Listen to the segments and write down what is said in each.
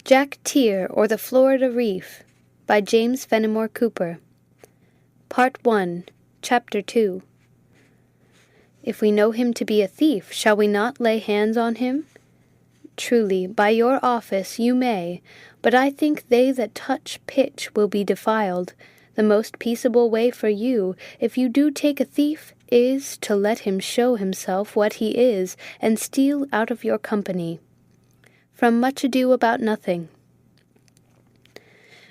Jack Tier, or the Florida Reef, by James Fenimore Cooper. Part 1, Chapter 2. If we know him to be a thief, shall we not lay hands on him? Truly, by your office you may, but I think they that touch pitch will be defiled. The most peaceable way for you, if you do take a thief, is to let him show himself what he is, and steal out of your company. From Much Ado About Nothing.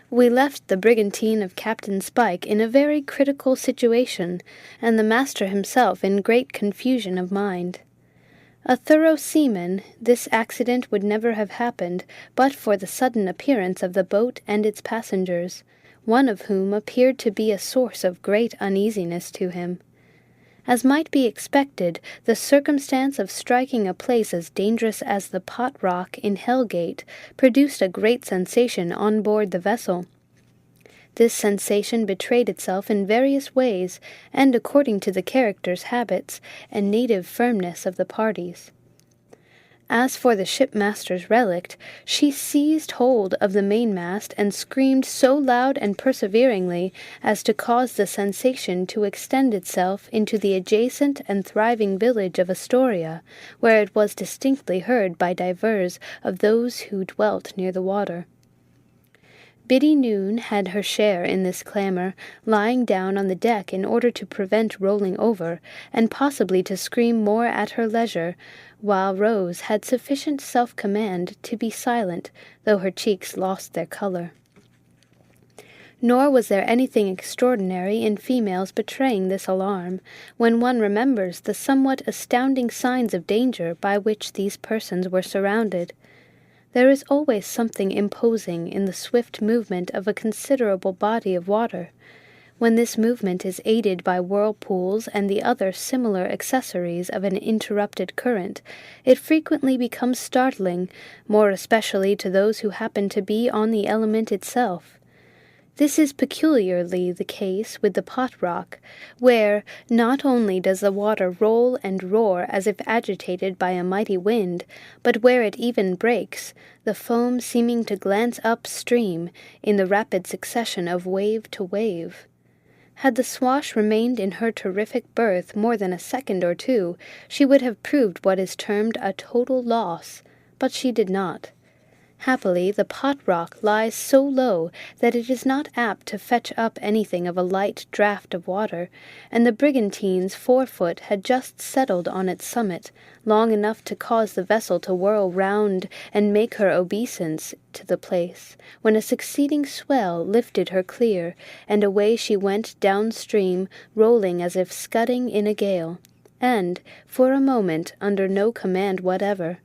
We left the brigantine of Captain Spike in a very critical situation, and the master himself in great confusion of mind. A thorough seaman, this accident would never have happened but for the sudden appearance of the boat and its passengers, one of whom appeared to be a source of great uneasiness to him. As might be expected, the circumstance of striking a place as dangerous as the Pot Rock in Hellgate produced a great sensation on board the vessel. This sensation betrayed itself in various ways, and according to the characters, habits, and native firmness of the parties. As for the shipmaster's relict, she seized hold of the mainmast and screamed so loud and perseveringly as to cause the sensation to extend itself into the adjacent and thriving village of Astoria, where it was distinctly heard by divers of those who dwelt near the water. Biddy Noon had her share in this clamour, lying down on the deck in order to prevent rolling over, and possibly to scream more at her leisure, while Rose had sufficient self-command to be silent, though her cheeks lost their colour. Nor was there anything extraordinary in females betraying this alarm, when one remembers the somewhat astounding signs of danger by which these persons were surrounded. There is always something imposing in the swift movement of a considerable body of water. When this movement is aided by whirlpools and the other similar accessories of an interrupted current, it frequently becomes startling, more especially to those who happen to be on the element itself. This is peculiarly the case with the Pot Rock, where not only does the water roll and roar as if agitated by a mighty wind, but where it even breaks, the foam seeming to glance up stream in the rapid succession of wave to wave. Had the Swash remained in her terrific berth more than a second or two, she would have proved what is termed a total loss, but she did not. Happily, the Pot Rock lies so low that it is not apt to fetch up anything of a light draught of water, and the brigantine's forefoot had just settled on its summit, long enough to cause the vessel to whirl round and make her obeisance to the place, when a succeeding swell lifted her clear, and away she went downstream, rolling as if scudding in a gale, and, for a moment, under no command whatever.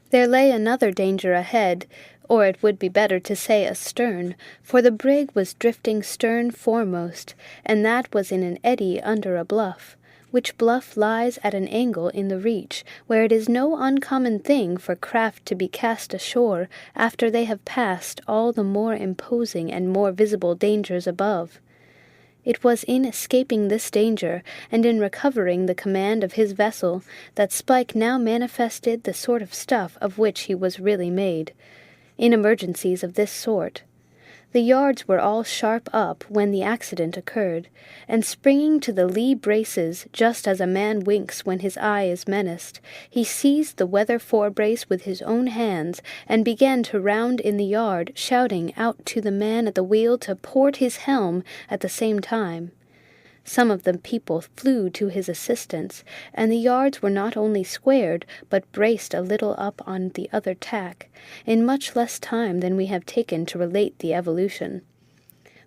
There lay another danger ahead, or it would be better to say astern, for the brig was drifting stern foremost, and that was in an eddy under a bluff, which bluff lies at an angle in the reach, where it is no uncommon thing for craft to be cast ashore after they have passed all the more imposing and more visible dangers above. It was in escaping this danger, and in recovering the command of his vessel, that Spike now manifested the sort of stuff of which he was really made. In emergencies of this sort, the yards were all sharp up when the accident occurred, and springing to the lee braces just as a man winks when his eye is menaced, he seized the weather forebrace with his own hands, and began to round in the yard, shouting out to the man at the wheel to port his helm at the same time. Some of the people flew to his assistance, and the yards were not only squared, but braced a little up on the other tack, in much less time than we have taken to relate the evolution.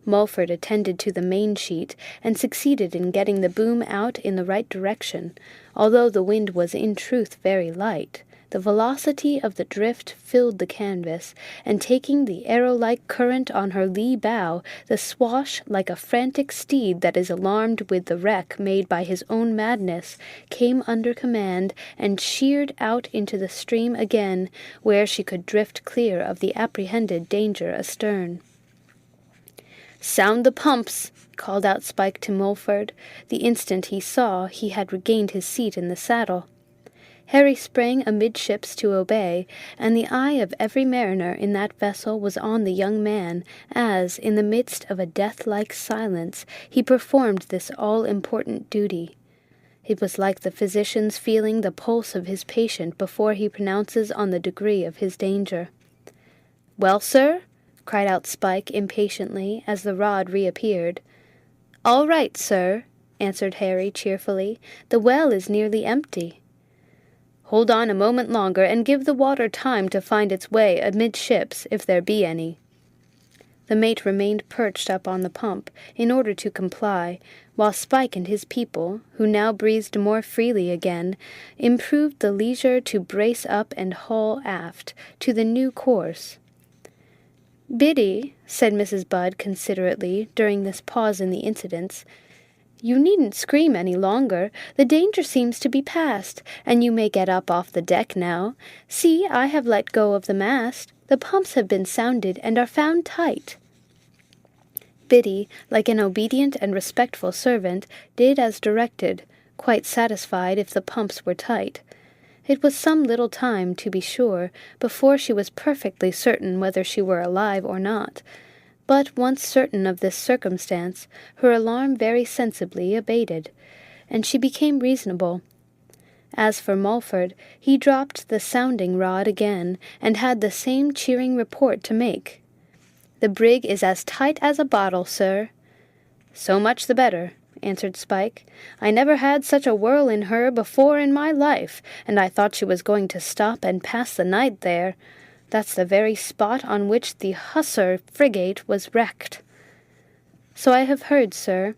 Mulford attended to the main-sheet, and succeeded in getting the boom out in the right direction, although the wind was in truth very light. The velocity of the drift filled the canvas, and taking the arrow-like current on her lee bow, the Swash, like a frantic steed that is alarmed with the wreck made by his own madness, came under command, and sheered out into the stream again, where she could drift clear of the apprehended danger astern. "Sound the pumps!" called out Spike to Mulford, the instant he saw he had regained his seat in the saddle. Harry sprang amidships to obey, and the eye of every mariner in that vessel was on the young man, as, in the midst of a death-like silence, he performed this all-important duty. It was like the physician's feeling the pulse of his patient before he pronounces on the degree of his danger. "Well, sir?" cried out Spike impatiently, as the rod reappeared. "All right, sir," answered Harry cheerfully. "The well is nearly empty." "Hold on a moment longer, and give the water time to find its way amidships, if there be any." The mate remained perched up on the pump, in order to comply, while Spike and his people, who now breathed more freely again, improved the leisure to brace up and haul aft, to the new course. "Biddy," said Mrs. Budd considerately, during this pause in the incidents, "you needn't scream any longer. The danger seems to be past, and you may get up off the deck now. See, I have let go of the mast. The pumps have been sounded and are found tight." Biddy, like an obedient and respectful servant, did as directed, quite satisfied if the pumps were tight. It was some little time, to be sure, before she was perfectly certain whether she were alive or not, but once certain of this circumstance, her alarm very sensibly abated, and she became reasonable. As for Mulford, he dropped the sounding-rod again, and had the same cheering report to make. "The brig is as tight as a bottle, sir." "So much the better," answered Spike. "I never had such a whirl in her before in my life, and I thought she was going to stop and pass the night there. That's the very spot on which the Hussar frigate was wrecked." "So I have heard, sir.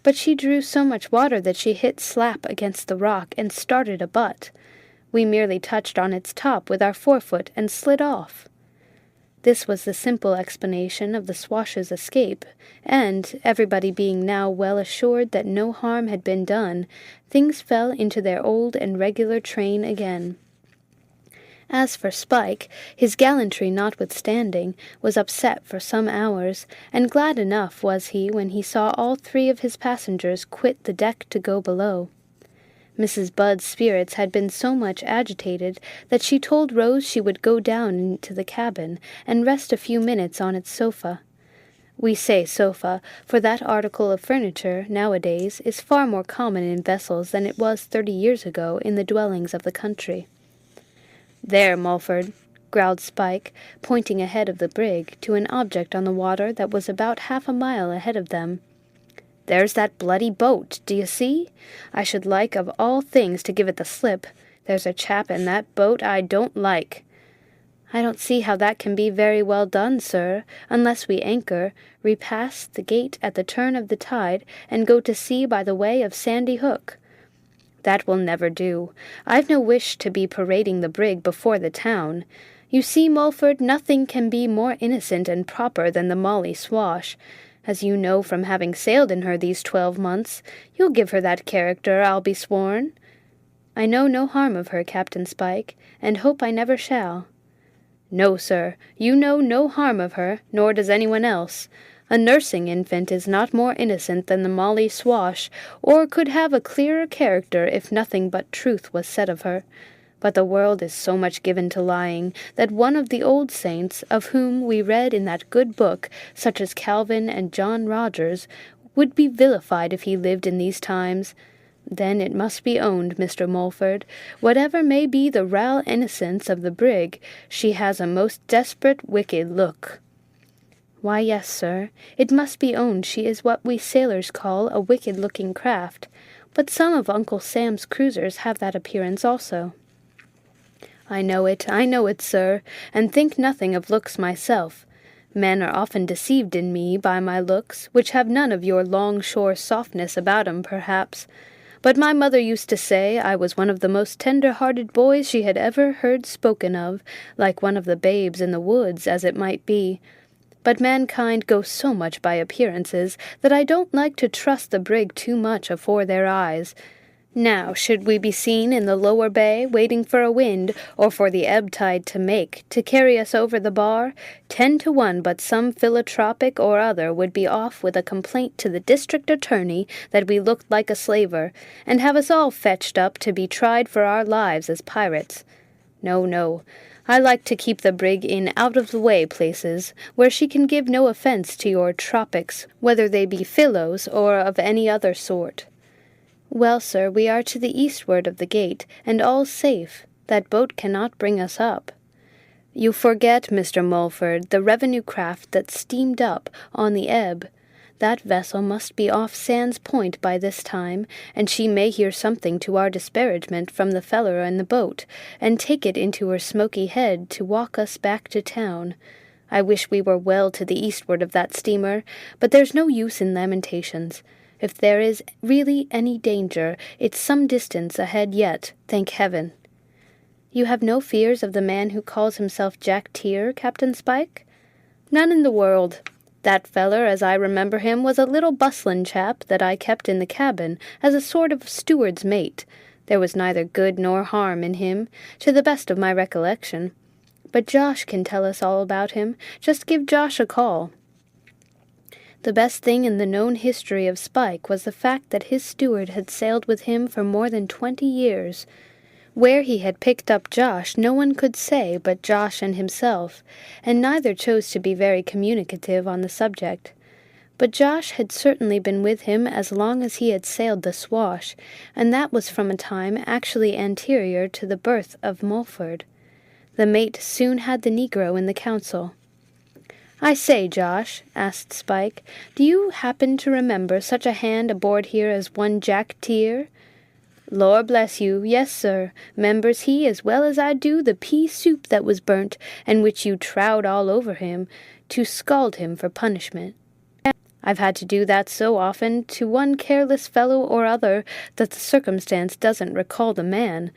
But she drew so much water that she hit slap against the rock and started a butt. We merely touched on its top with our forefoot and slid off." This was the simple explanation of the Swash's escape, and, everybody being now well assured that no harm had been done, things fell into their old and regular train again. As for Spike, his gallantry notwithstanding, was upset for some hours, and glad enough was he when he saw all three of his passengers quit the deck to go below. Mrs. Budd's spirits had been so much agitated that she told Rose she would go down into the cabin and rest a few minutes on its sofa. We say sofa, for that article of furniture, nowadays, is far more common in vessels than it was 30 years ago in the dwellings of the country. "There, Mulford," growled Spike, pointing ahead of the brig to an object on the water that was about half a mile ahead of them. "There's that bloody boat, d'ye see? I should like of all things to give it the slip. There's a chap in that boat I don't like." "I don't see how that can be very well done, sir, unless we anchor, repass the gate at the turn of the tide, and go to sea by the way of Sandy Hook." "That will never do. I've no wish to be parading the brig before the town. You see, Mulford, nothing can be more innocent and proper than the Molly Swash. As you know from having sailed in her these 12 months, you'll give her that character, I'll be sworn." "I know no harm of her, Captain Spike, and hope I never shall." "No, sir, you know no harm of her, nor does anyone else. A nursing infant is not more innocent than the Molly Swash, or could have a clearer character if nothing but truth was said of her. But the world is so much given to lying, that one of the old saints, of whom we read in that good book, such as Calvin and John Rogers, would be vilified if he lived in these times. Then it must be owned, Mr. Mulford, whatever may be the raal innocence of the brig, she has a most desperate wicked look." "Why, yes, sir, it must be owned she is what we sailors call a wicked-looking craft, but some of Uncle Sam's cruisers have that appearance also." I know it, sir, and think nothing of looks myself. Men are often deceived in me by my looks, which have none of your long-shore softness about 'em, perhaps. But my mother used to say I was one of the most tender-hearted boys she had ever heard spoken of, like one of the babes in the woods, as it might be. But mankind go so much by appearances that I don't like to trust the brig too much afore their eyes. Now, should we be seen in the lower bay, waiting for a wind, or for the ebb tide to carry us over the bar, 10 to 1 but some philanthropic or other would be off with a complaint to the district attorney that we looked like a slaver, and have us all fetched up to be tried for our lives as pirates. No, no. I like to keep the brig in out-of-the-way places, where she can give no offence to your tropics, whether they be Philos or of any other sort. Well, sir, we are to the eastward of the gate, and all safe. That boat cannot bring us up. You forget, Mr. Mulford, the revenue craft that steamed up on the ebb. That vessel must be off Sands Point by this time, and she may hear something to our disparagement from the feller in the boat, and take it into her smoky head to walk us back to town. I wish we were well to the eastward of that steamer, but there's no use in lamentations. If there is really any danger, it's some distance ahead yet, thank heaven. You have no fears of the man who calls himself Jack Tier, Captain Spike? None in the world. That feller, as I remember him, was a little bustlin' chap that I kept in the cabin as a sort of steward's mate. There was neither good nor harm in him, to the best of my recollection. But Josh can tell us all about him. Just give Josh a call. The best thing in the known history of Spike was the fact that his steward had sailed with him for more than 20 years. Where he had picked up Josh no one could say but Josh and himself, and neither chose to be very communicative on the subject. But Josh had certainly been with him as long as he had sailed the Swash, and that was from a time actually anterior to the birth of Mulford. The mate soon had the negro in the council. "I say, Josh," asked Spike, "do you happen to remember such a hand aboard here as one Jack Tier?" "Lor bless you, yes, sir, 'members he as well as I do the pea soup that was burnt, and which you trowed all over him, to scald him for punishment. I've had to do that so often to one careless fellow or other that the circumstance doesn't recall the man.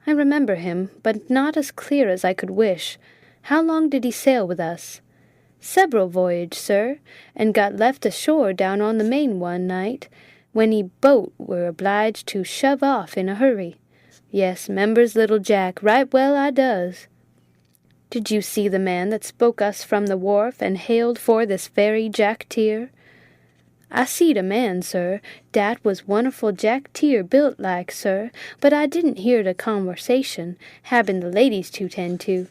I remember him, but not as clear as I could wish. How long did he sail with us?" "Several voyage, sir, and got left ashore down on the main one night, when he boat were obliged to shove off in a hurry. Yes, 'members little Jack, right well I does." "Did you see the man that spoke us from the wharf and hailed for this very Jack Tier?" "I seed a man, sir, dat was wonderful Jack Tier built like, sir, but I didn't hear the conversation, having the ladies to tend to.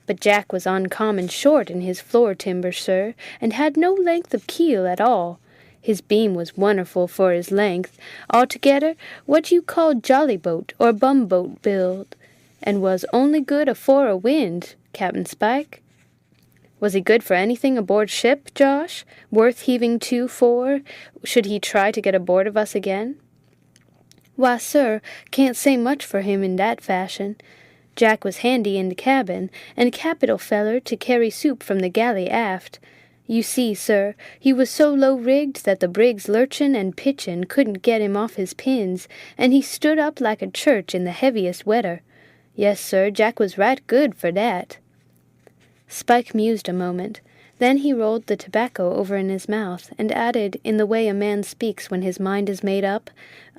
But Jack was uncommon short in his floor timber, sir, and had no length of keel at all. His beam was wonderful for his length, altogether what you call jolly boat or bumboat build, and was only good afore a wind, Captain Spike." "Was he good for anything aboard ship, Josh? Worth heaving to for, should he try to get aboard of us again?" "Why, sir, can't say much for him in that fashion. Jack was handy in the cabin, and capital feller to carry soup from the galley aft. You see, sir, he was so low-rigged that the brig's lurchin' and pitchin' couldn't get him off his pins, and he stood up like a church in the heaviest weather. Yes, sir, Jack was right good for that." Spike mused a moment. Then he rolled the tobacco over in his mouth, and added, in the way a man speaks when his mind is made up,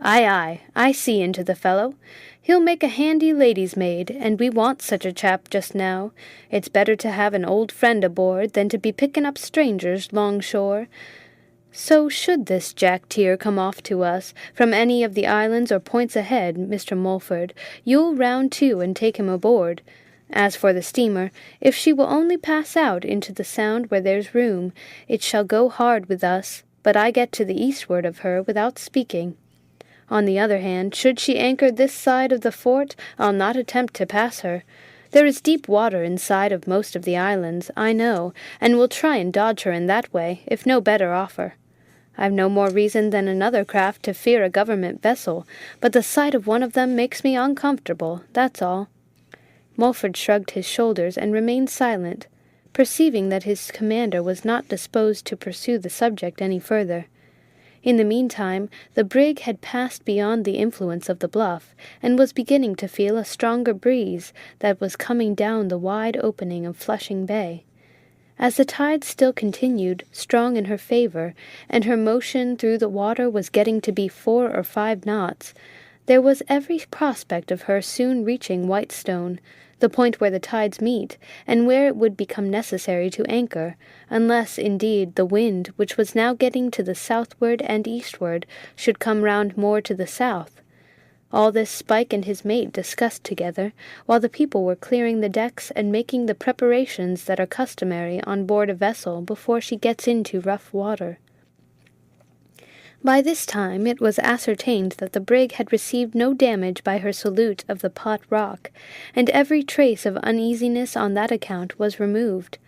"Aye, aye, I see into the fellow. He'll make a handy lady's maid, and we want such a chap just now. It's better to have an old friend aboard than to be picking up strangers longshore. So should this Jack Tier come off to us, from any of the islands or points ahead, Mr. Mulford, you'll round to and take him aboard. As for the steamer, if she will only pass out into the sound where there's room, it shall go hard with us, but I get to the eastward of her without speaking. On the other hand, should she anchor this side of the fort, I'll not attempt to pass her. There is deep water inside of most of the islands, I know, and we'll try and dodge her in that way, if no better offer. I've no more reason than another craft to fear a government vessel, but the sight of one of them makes me uncomfortable, that's all." Mulford shrugged his shoulders and remained silent, perceiving that his commander was not disposed to pursue the subject any further. In the meantime, the brig had passed beyond the influence of the bluff, and was beginning to feel a stronger breeze that was coming down the wide opening of Flushing Bay. As the tide still continued, strong in her favor, and her motion through the water was getting to be 4 or 5 knots, There was every prospect of her soon reaching Whitestone, the point where the tides meet, and where it would become necessary to anchor, unless, indeed, the wind, which was now getting to the southward and eastward, should come round more to the south. All this Spike and his mate discussed together, while the people were clearing the decks and making the preparations that are customary on board a vessel before she gets into rough water. By this time it was ascertained that the brig had received no damage by her salute of the Pot Rock, and every trace of uneasiness on that account was removed.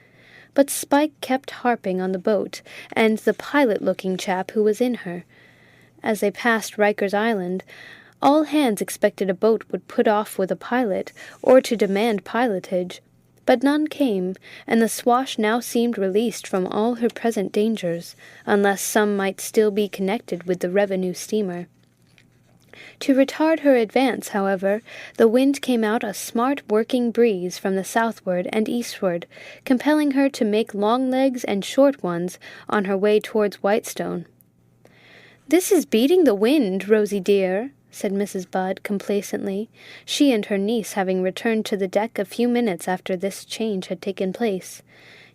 But Spike kept harping on the boat, and the pilot-looking chap who was in her. As they passed Riker's Island, all hands expected a boat would put off with a pilot, or to demand pilotage. But none came, and the Swash now seemed released from all her present dangers, unless some might still be connected with the revenue steamer. To retard her advance, however, the wind came out a smart working breeze from the southward and eastward, compelling her to make long legs and short ones on her way towards Whitestone. "This is beating the wind, Rosie dear," said Mrs. Budd complacently, she and her niece having returned to the deck a few minutes after this change had taken place.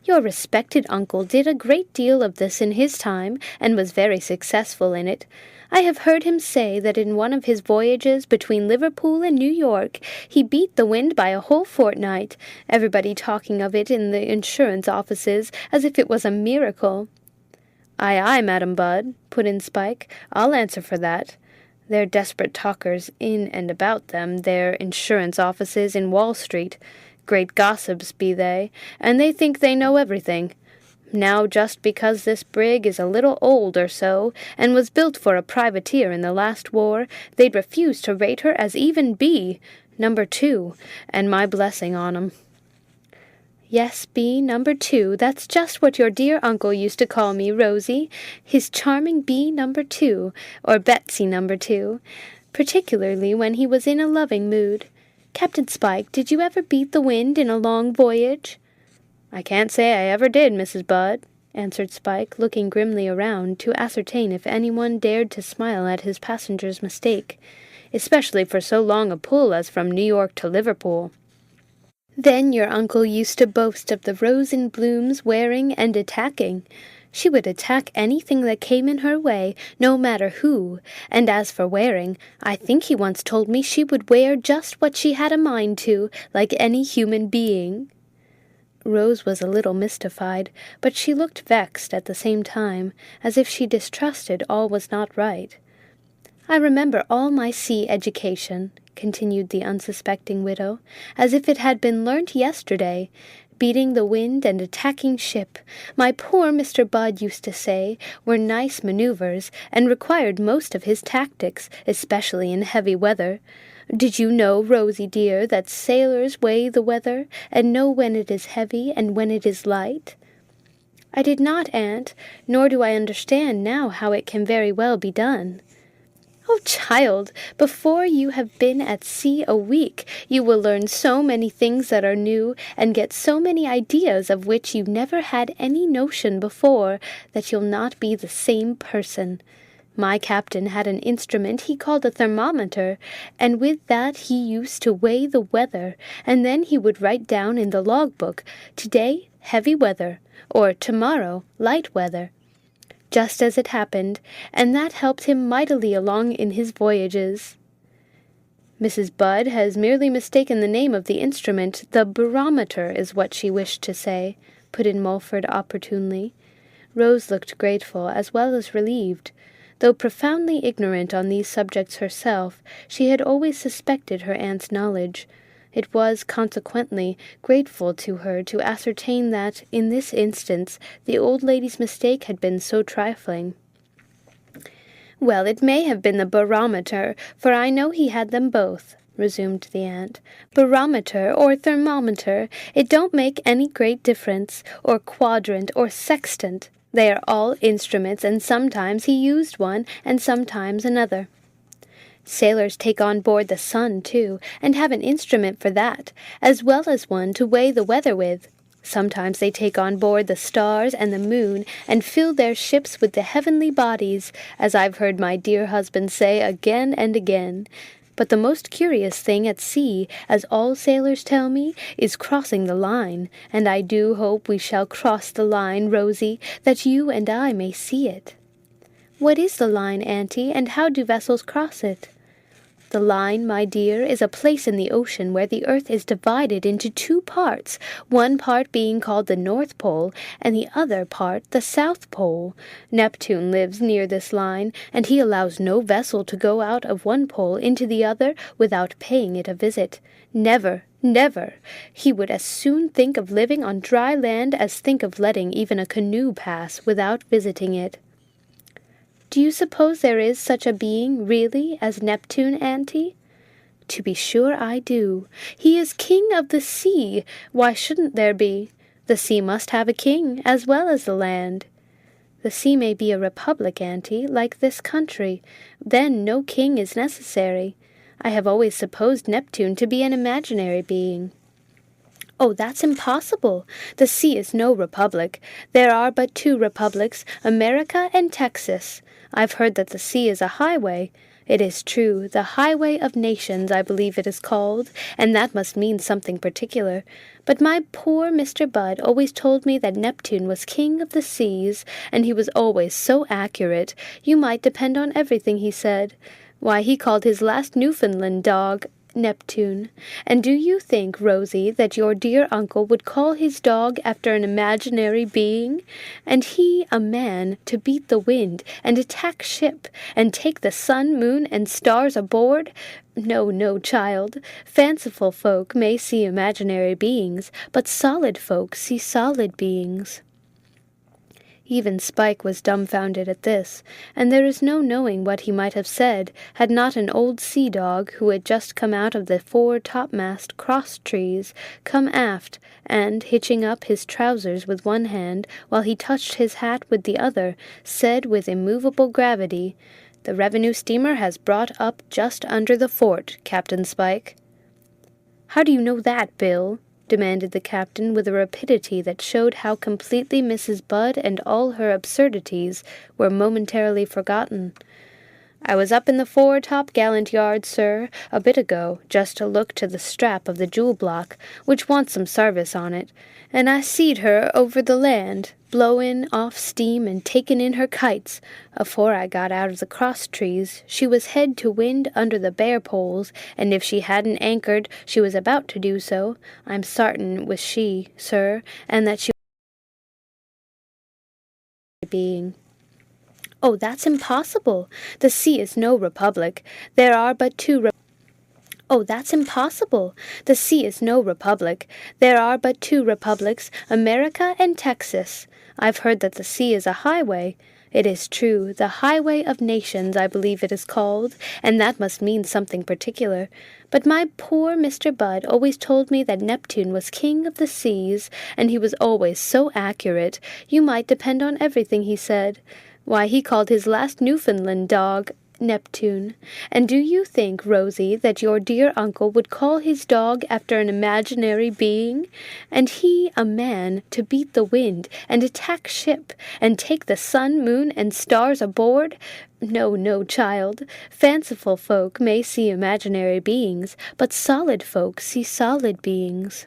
"Your respected uncle did a great deal of this in his time, and was very successful in it. I have heard him say that in one of his voyages between Liverpool and New York he beat the wind by a whole fortnight, everybody talking of it in the insurance offices as if it was a miracle." "Aye, aye, Madam Budd," put in Spike, "I'll answer for that. They're desperate talkers in and about them, their insurance offices in Wall Street. Great gossips be they, and they think they know everything. Now, just because this brig is a little old or so, and was built for a privateer in the last war, they'd refuse to rate her as even B, number 2, and my blessing on 'em." "Yes, B, number 2, that's just what your dear uncle used to call me, Rosie, his charming B number 2, or Betsy number 2, particularly when he was in a loving mood. Captain Spike, did you ever beat the wind in a long voyage?" "I can't say I ever did, Mrs. Budd," answered Spike, looking grimly around to ascertain if anyone dared to smile at his passenger's mistake, especially for so long a pull as from New York to Liverpool. "Then your uncle used to boast of the Rose in Bloom's wearing and attacking. She would attack anything that came in her way, no matter who, and as for wearing, I think he once told me she would wear just what she had a mind to, like any human being." Rose was a little mystified, but she looked vexed at the same time, as if she distrusted all was not right. "I remember all my sea education," continued the unsuspecting widow, "as if it had been learnt yesterday. Beating the wind and attacking ship, my poor Mr. Budd used to say, were nice manoeuvres, and required most of his tactics, especially in heavy weather. Did you know, Rosie dear, that sailors weigh the weather, and know when it is heavy and when it is light?" "I did not, aunt, nor do I understand now how it can very well be done." "Oh, child, before you have been at sea a week, you will learn so many things that are new, and get so many ideas of which you never had any notion before, that you'll not be the same person. My captain had an instrument he called a thermometer, and with that he used to weigh the weather, and then he would write down in the logbook, 'Today, heavy weather,' or 'Tomorrow, light weather,' just as it happened, and that helped him mightily along in his voyages." "Mrs. Budd has merely mistaken the name of the instrument. The barometer is what she wished to say," put in Mulford opportunely. Rose looked grateful as well as relieved. Though profoundly ignorant on these subjects herself, she had always suspected her aunt's knowledge. It was, consequently, grateful to her to ascertain that, in this instance, the old lady's mistake had been so trifling. "Well, it may have been the barometer, for I know he had them both," resumed the aunt. "Barometer or thermometer, it don't make any great difference, or quadrant or sextant. They are all instruments, and sometimes he used one, and sometimes another. Sailors take on board the sun, too, and have an instrument for that, as well as one to weigh the weather with. Sometimes they take on board the stars and the moon, and fill their ships with the heavenly bodies, as I've heard my dear husband say again and again. But the most curious thing at sea, as all sailors tell me, is crossing the line, and I do hope we shall cross the line, Rosie, that you and I may see it." "What is the line, auntie, and how do vessels cross it?" "The line, my dear, is a place in the ocean where the earth is divided into two parts, one part being called the North Pole, and the other part the South Pole. Neptune lives near this line, and he allows no vessel to go out of one pole into the other without paying it a visit. Never, never! He would as soon think of living on dry land as think of letting even a canoe pass without visiting it." "Do you suppose there is such a being, really, as Neptune, auntie?" "To be sure I do. He is king of the sea. Why shouldn't there be? The sea must have a king, as well as the land." "The sea may be a republic, auntie, like this country. Then no king is necessary. I have always supposed Neptune to be an imaginary being." "Oh, that's impossible. The sea is no republic. There are but two republics, America and Texas. I've heard that the sea is a highway. It is true, the highway of nations, I believe it is called, and that must mean something particular. But my poor Mr. Budd always told me that Neptune was king of the seas, and he was always so accurate. You might depend on everything he said. Why, he called his last Newfoundland dog Neptune. And do you think, Rosie, that your dear uncle would call his dog after an imaginary being? And he, a man, to beat the wind, and attack ship, and take the sun, moon, and stars aboard? No, no, child. Fanciful folk may see imaginary beings, but solid folk see solid beings." Even Spike was dumbfounded at this, and there is no knowing what he might have said had not an old sea-dog, who had just come out of the fore-topmast cross-trees, come aft, and, hitching up his trousers with one hand, while he touched his hat with the other, said with immovable gravity, "The revenue steamer has brought up just under the fort, Captain Spike." "How do you know that, Bill?" demanded the captain with a rapidity that showed how completely Mrs. Budd and all her absurdities were momentarily forgotten. "I was up in the fore-top-gallant yard, sir, a bit ago, just to look to the strap of the jewel-block, which wants some sarvice on it, and I seed her over the land, blowin' off steam and takin' in her kites. Afore I got out of the cross-trees, she was head to wind under the bare-poles, and if she hadn't anchored, she was about to do so. I'm sartain was she, sir, and that she being." "Oh, that's impossible. The sea is no republic. There are but two "Oh, that's impossible. The sea is no republic. There are but two republics, America and Texas. I've heard that the sea is a highway. It is true, the highway of nations, I believe it is called, and that must mean something particular. But my poor Mr. Budd always told me that Neptune was king of the seas, and he was always so accurate. You might depend on everything he said. Why, he called his last Newfoundland dog Neptune. And do you think, Rosie, that your dear uncle would call his dog after an imaginary being? And he, a man, to beat the wind, and attack ship, and take the sun, moon, and stars aboard? No, no, child. Fanciful folk may see imaginary beings, but solid folk see solid beings."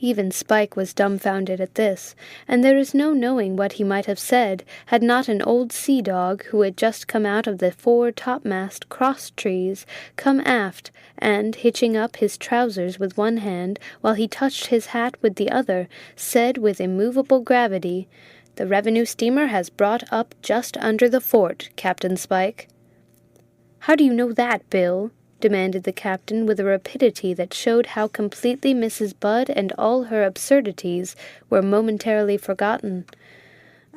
Even Spike was dumbfounded at this, and there is no knowing what he might have said had not an old sea-dog, who had just come out of the fore-topmast cross-trees, come aft, and, hitching up his trousers with one hand, while he touched his hat with the other, said with immovable gravity, "The revenue steamer has brought up just under the fort, Captain Spike." "How do you know that, Bill?" demanded the captain with a rapidity that showed how completely Mrs. Budd and all her absurdities were momentarily forgotten.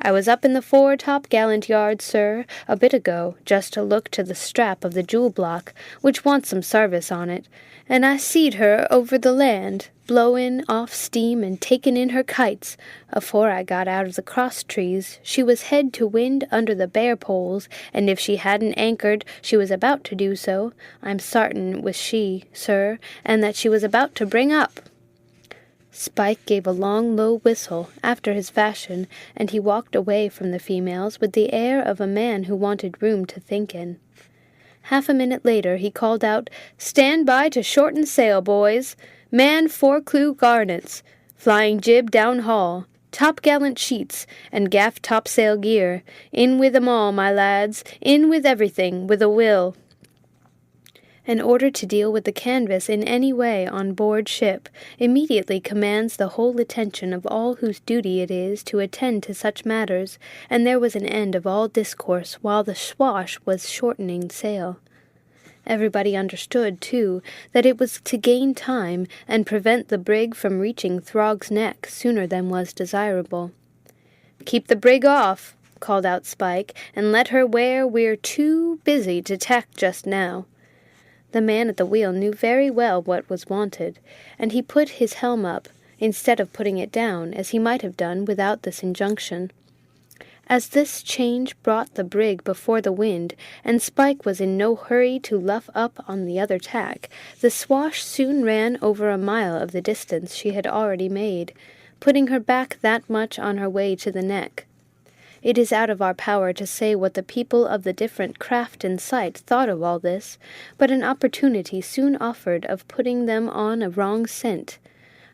"I was up in the fore-top-gallant yard, sir, a bit ago, just to look to the strap of the jewel-block, which wants some sarvice on it, and I seed her over the land, blowin' off steam and takin' in her kites. Afore I got out of the cross-trees, she was head to wind under the bare-poles, and if she hadn't anchored, she was about to do so. I'm sartain was she, sir, and that she was about to bring up." Spike gave a long, low whistle, after his fashion, and he walked away from the females with the air of a man who wanted room to think in. Half a minute later he called out, "Stand by to shorten sail, boys! Man fore-clew garnets! Flying jib down haul! Top-gallant sheets, and gaff topsail gear! In with 'em all, my lads! In with everything, with a will!" An order to deal with the canvas in any way on board ship immediately commands the whole attention of all whose duty it is to attend to such matters, and there was an end of all discourse while the swash was shortening sail. Everybody understood, too, that it was to gain time and prevent the brig from reaching Throg's Neck sooner than was desirable. "Keep the brig off," called out Spike, "and let her where we're too busy to tack just now." The man at the wheel knew very well what was wanted, and he put his helm up, instead of putting it down, as he might have done without this injunction. As this change brought the brig before the wind, and Spike was in no hurry to luff up on the other tack, the swash soon ran over a mile of the distance she had already made, putting her back that much on her way to the Neck. It is out of our power to say what the people of the different craft in sight thought of all this, but an opportunity soon offered of putting them on a wrong scent.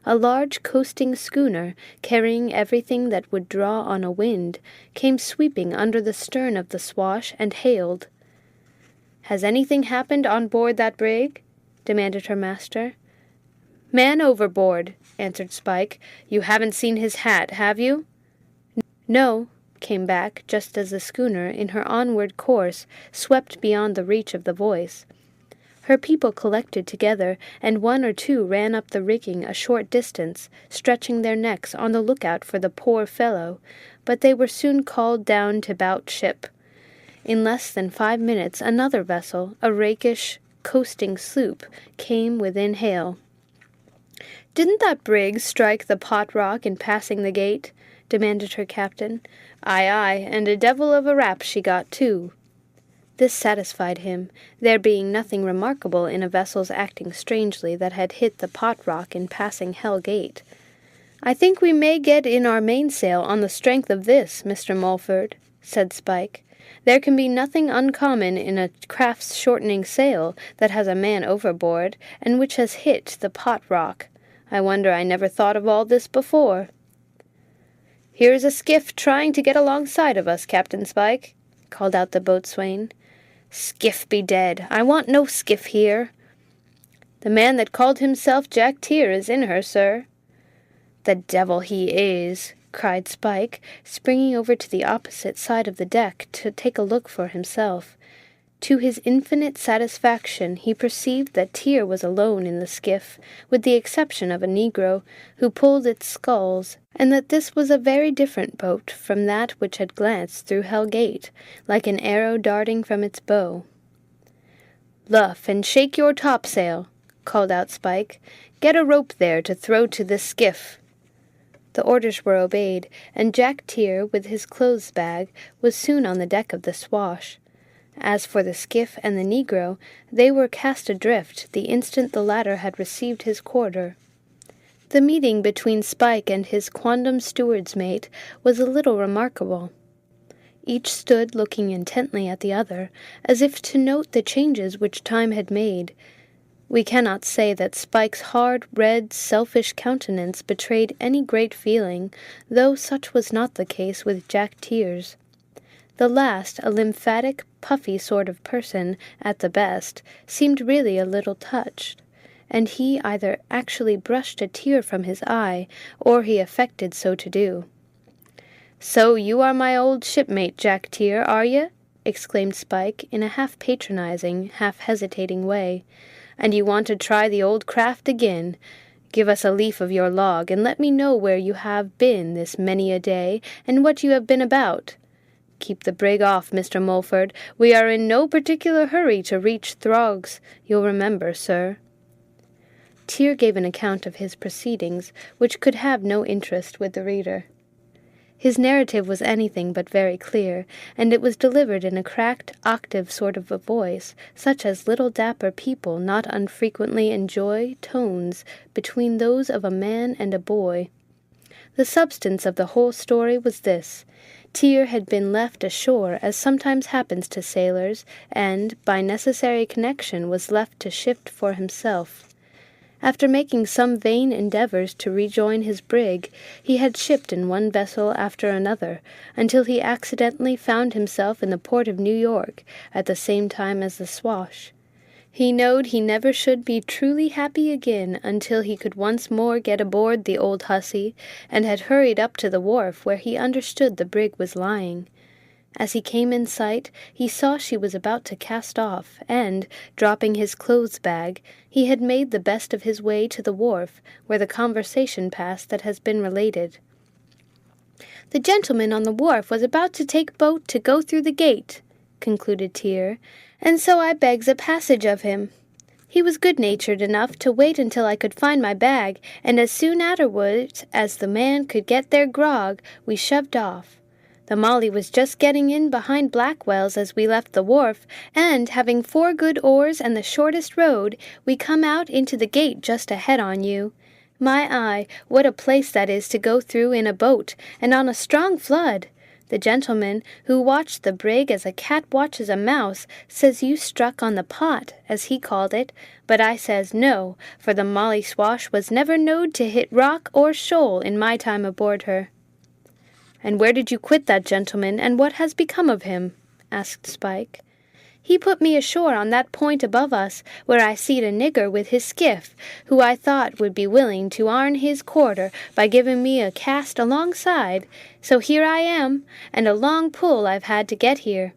A large coasting schooner, carrying everything that would draw on a wind, came sweeping under the stern of the swash and hailed. "Has anything happened on board that brig?" demanded her master. "Man overboard," answered Spike. "You haven't seen his hat, have you?" "No," came back, just as the schooner, in her onward course, swept beyond the reach of the voice. Her people collected together, and one or two ran up the rigging a short distance, stretching their necks on the lookout for the poor fellow, but they were soon called down to bout ship. In less than 5 minutes another vessel, a rakish, coasting sloop, came within hail. "Didn't that brig strike the Pot Rock in passing the gate?" demanded her captain. "Aye, aye, and a devil of a rap she got, too." This satisfied him, there being nothing remarkable in a vessel's acting strangely that had hit the Pot Rock in passing Hell Gate. "I think we may get in our mainsail on the strength of this, Mr. Mulford," said Spike. "There can be nothing uncommon in a craft's shortening sail that has a man overboard, and which has hit the Pot Rock. I wonder I never thought of all this before." "Here's a skiff trying to get alongside of us, Captain Spike," called out the boatswain. "Skiff be dead! I want no skiff here." "The man that called himself Jack Tier is in her, sir." "The devil he is!" cried Spike, springing over to the opposite side of the deck to take a look for himself. To his infinite satisfaction he perceived that Tier was alone in the skiff, with the exception of a negro, who pulled its sculls, and that this was a very different boat from that which had glanced through Hell Gate, like an arrow darting from its bow. "Luff, and shake your topsail," called out Spike. "Get a rope there to throw to this skiff." The orders were obeyed, and Jack Tier, with his clothes bag, was soon on the deck of the Swash. As for the skiff and the negro, they were cast adrift the instant the latter had received his quarter. The meeting between Spike and his quondam steward's mate was a little remarkable. Each stood looking intently at the other, as if to note the changes which time had made. We cannot say that Spike's hard, red, selfish countenance betrayed any great feeling, though such was not the case with Jack Tier's. The last, a lymphatic, puffy sort of person, at the best, seemed really a little touched, and he either actually brushed a tear from his eye, or he affected so to do. "So you are my old shipmate, Jack Tier, are ye?" exclaimed Spike, in a half-patronizing, half-hesitating way. "And you want to try the old craft again? Give us a leaf of your log, and let me know where you have been this many a day, and what you have been about. Keep the brig off, Mr. Mulford. We are in no particular hurry to reach Throg's, you'll remember, sir." Tier gave an account of his proceedings, which could have no interest with the reader. His narrative was anything but very clear, and it was delivered in a cracked, octave sort of a voice, such as little dapper people not unfrequently enjoy tones between those of a man and a boy. The substance of the whole story was this. Tyr had been left ashore, as sometimes happens to sailors, and, by necessary connection, was left to shift for himself. After making some vain endeavors to rejoin his brig, he had shipped in one vessel after another, until he accidentally found himself in the port of New York, at the same time as the Swash. He knowed he never should be truly happy again until he could once more get aboard the old hussy, and had hurried up to the wharf where he understood the brig was lying. As he came in sight, he saw she was about to cast off, and, dropping his clothes-bag, he had made the best of his way to the wharf, where the conversation passed that has been related. "The gentleman on the wharf was about to take boat to go through the gate," concluded Tyr, "and so I begs a passage of him. He was good-natured enough to wait until I could find my bag, and as soon afterwards as the man could get their grog, we shoved off. The Molly was just getting in behind Blackwell's as we left the wharf, and, having 4 good oars and the shortest road, we come out into the gate just ahead on you. My eye, what a place that is to go through in a boat, and on a strong flood! The gentleman, who watched the brig as a cat watches a mouse, says you struck on the pot, as he called it, but I says no, for the Molly Swash was never knowed to hit rock or shoal in my time aboard her." "And where did you quit that gentleman, and what has become of him?" asked Spike. "He put me ashore on that point above us, where I seed a nigger with his skiff, who I thought would be willing to arn his quarter by giving me a cast alongside, so here I am, and a long pull I've had to get here."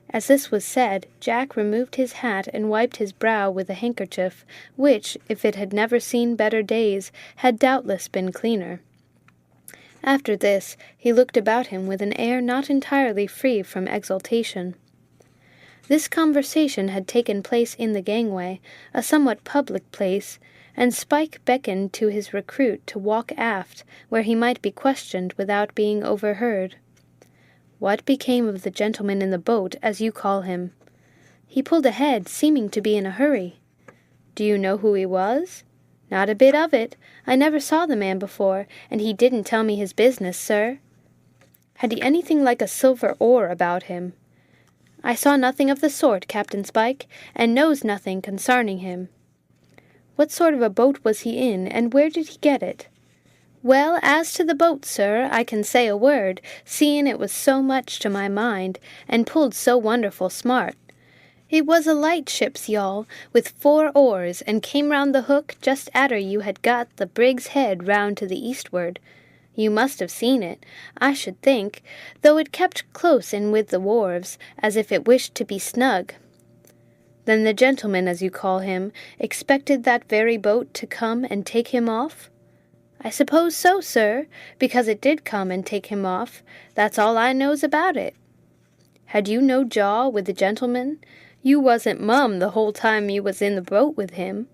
As this was said, Jack removed his hat and wiped his brow with a handkerchief, which, if it had never seen better days, had doubtless been cleaner. After this, he looked about him with an air not entirely free from exultation. This conversation had taken place in the gangway, a somewhat public place, and Spike beckoned to his recruit to walk aft, where he might be questioned without being overheard. "What became of the gentleman in the boat, as you call him?" "He pulled ahead, seeming to be in a hurry." "Do you know who he was?" "Not a bit of it. I never saw the man before, and he didn't tell me his business, sir." "Had he anything like a silver oar about him?" "I saw nothing of the sort, Captain Spike, and knows nothing concerning him." "What sort of a boat was he in, and where did he get it?" "Well, as to the boat, sir, I can say a word, seeing it was so much to my mind, and pulled so wonderful smart. It was a light ship's yawl, with 4 oars, and came round the hook just arter you had got the brig's head round to the eastward. You must have seen it, I should think, though it kept close in with the wharves, as if it wished to be snug." "Then the gentleman, as you call him, expected that very boat to come and take him off?" "I suppose so, sir, because it did come and take him off. That's all I knows about it." "Had you no jaw with the gentleman? You wasn't mum the whole time you was in the boat with him."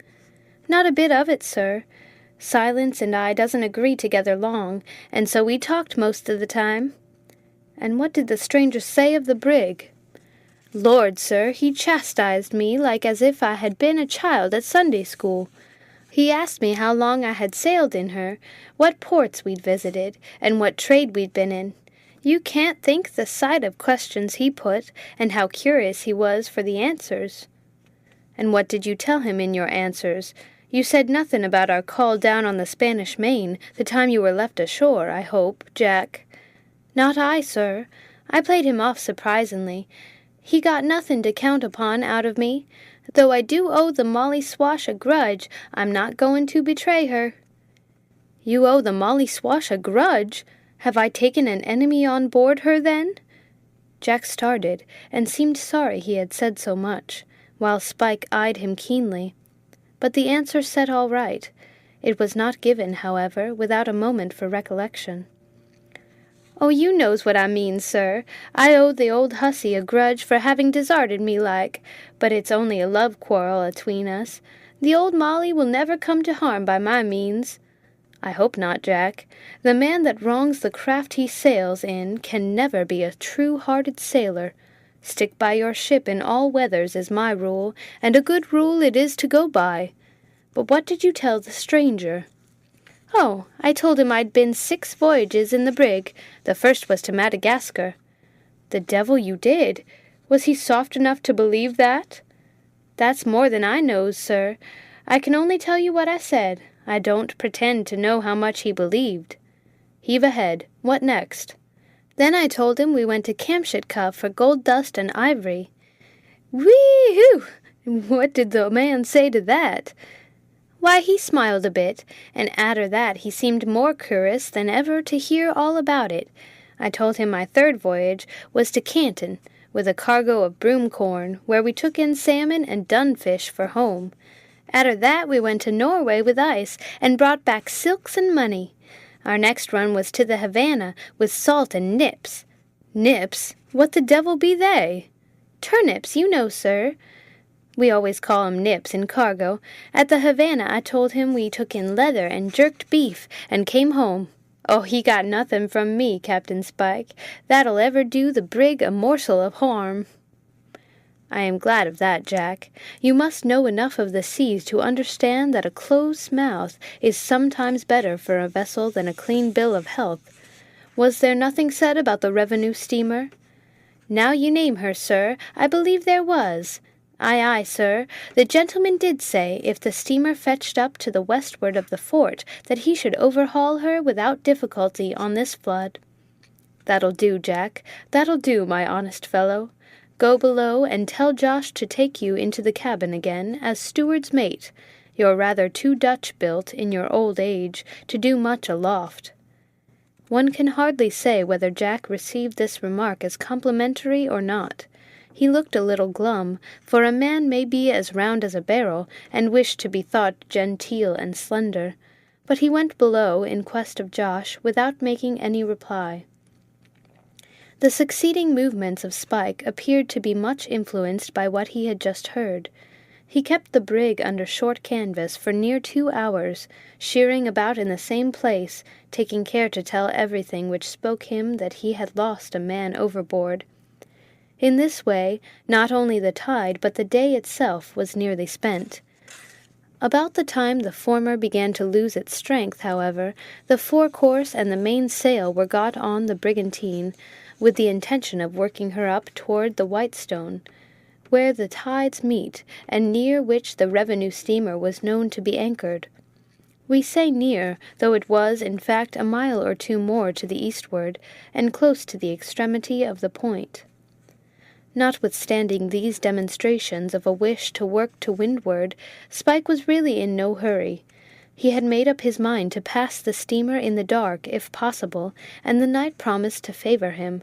"Not a bit of it, sir. Silence and I doesn't agree together long, and so we talked most of the time." "And what did the stranger say of the brig?" "Lord, sir, he chastised me like as if I had been a child at Sunday school. He asked me how long I had sailed in her, what ports we'd visited, and what trade we'd been in. You can't think the sight of questions he put, and how curious he was for the answers." "And what did you tell him in your answers? You said nothing about our call down on the Spanish Main, the time you were left ashore, I hope, Jack?" "Not I, sir. I played him off surprisingly. He got nothing to count upon out of me. Though I do owe the Molly Swash a grudge, I'm not going to betray her." "You owe the Molly Swash a grudge? Have I taken an enemy on board her, then?" Jack started, and seemed sorry he had said so much, while Spike eyed him keenly. But the answer set all right. It was not given, however, without a moment for recollection. "Oh, you knows what I mean, sir. I owe the old hussy a grudge for having desarted me like, but it's only a love quarrel atween us. The old Molly will never come to harm by my means." "I hope not, Jack. The man that wrongs the craft he sails in can never be a true-hearted sailor. Stick by your ship in all weathers is my rule, and a good rule it is to go by. But what did you tell the stranger?" "Oh, I told him I'd been 6 voyages in the brig. The first was to Madagascar." "The devil you did! Was he soft enough to believe that?" "That's more than I knows, sir. I can only tell you what I said. I don't pretend to know how much he believed." "Heave ahead. What next?" "Then I told him we went to Kamschatka for gold dust and ivory." "Whee-hoo! What did the man say to that?" "Why, he smiled a bit, and arter that he seemed more curious than ever to hear all about it. I told him my third voyage was to Canton, with a cargo of broom-corn, where we took in salmon and dunfish for home. Arter that we went to Norway with ice, and brought back silks and money. Our next run was to the Havana, with salt and nips." "Nips? What the devil be they?" "Turnips, you know, sir. We always call 'em nips in cargo. At the Havana I told him we took in leather and jerked beef, and came home. Oh, he got nothing from me, Captain Spike, that'll ever do the brig a morsel of harm." "I am glad of that, Jack. You must know enough of the seas to understand that a closed mouth is sometimes better for a vessel than a clean bill of health. Was there nothing said about the revenue steamer?" "Now you name her, sir, I believe there was. Aye, aye, sir. The gentleman did say, if the steamer fetched up to the westward of the fort, that he should overhaul her without difficulty on this flood." "That'll do, Jack. That'll do, my honest fellow. Go below and tell Josh to take you into the cabin again as steward's mate. You're rather too Dutch-built in your old age to do much aloft." One can hardly say whether Jack received this remark as complimentary or not. He looked a little glum, for a man may be as round as a barrel, and wish to be thought genteel and slender. But he went below in quest of Josh without making any reply. The succeeding movements of Spike appeared to be much influenced by what he had just heard. He kept the brig under short canvas for near 2 hours, sheering about in the same place, taking care to tell everything which spoke him that he had lost a man overboard. In this way, not only the tide but the day itself was nearly spent. About the time the former began to lose its strength, however, the forecourse and the mainsail were got on the brigantine, with the intention of working her up toward the Whitestone, where the tides meet, and near which the revenue steamer was known to be anchored. We say near, though it was, in fact, a mile or 2 more to the eastward, and close to the extremity of the point. Notwithstanding these demonstrations of a wish to work to windward, Spike was really in no hurry. He had made up his mind to pass the steamer in the dark, if possible, and the night promised to favor him.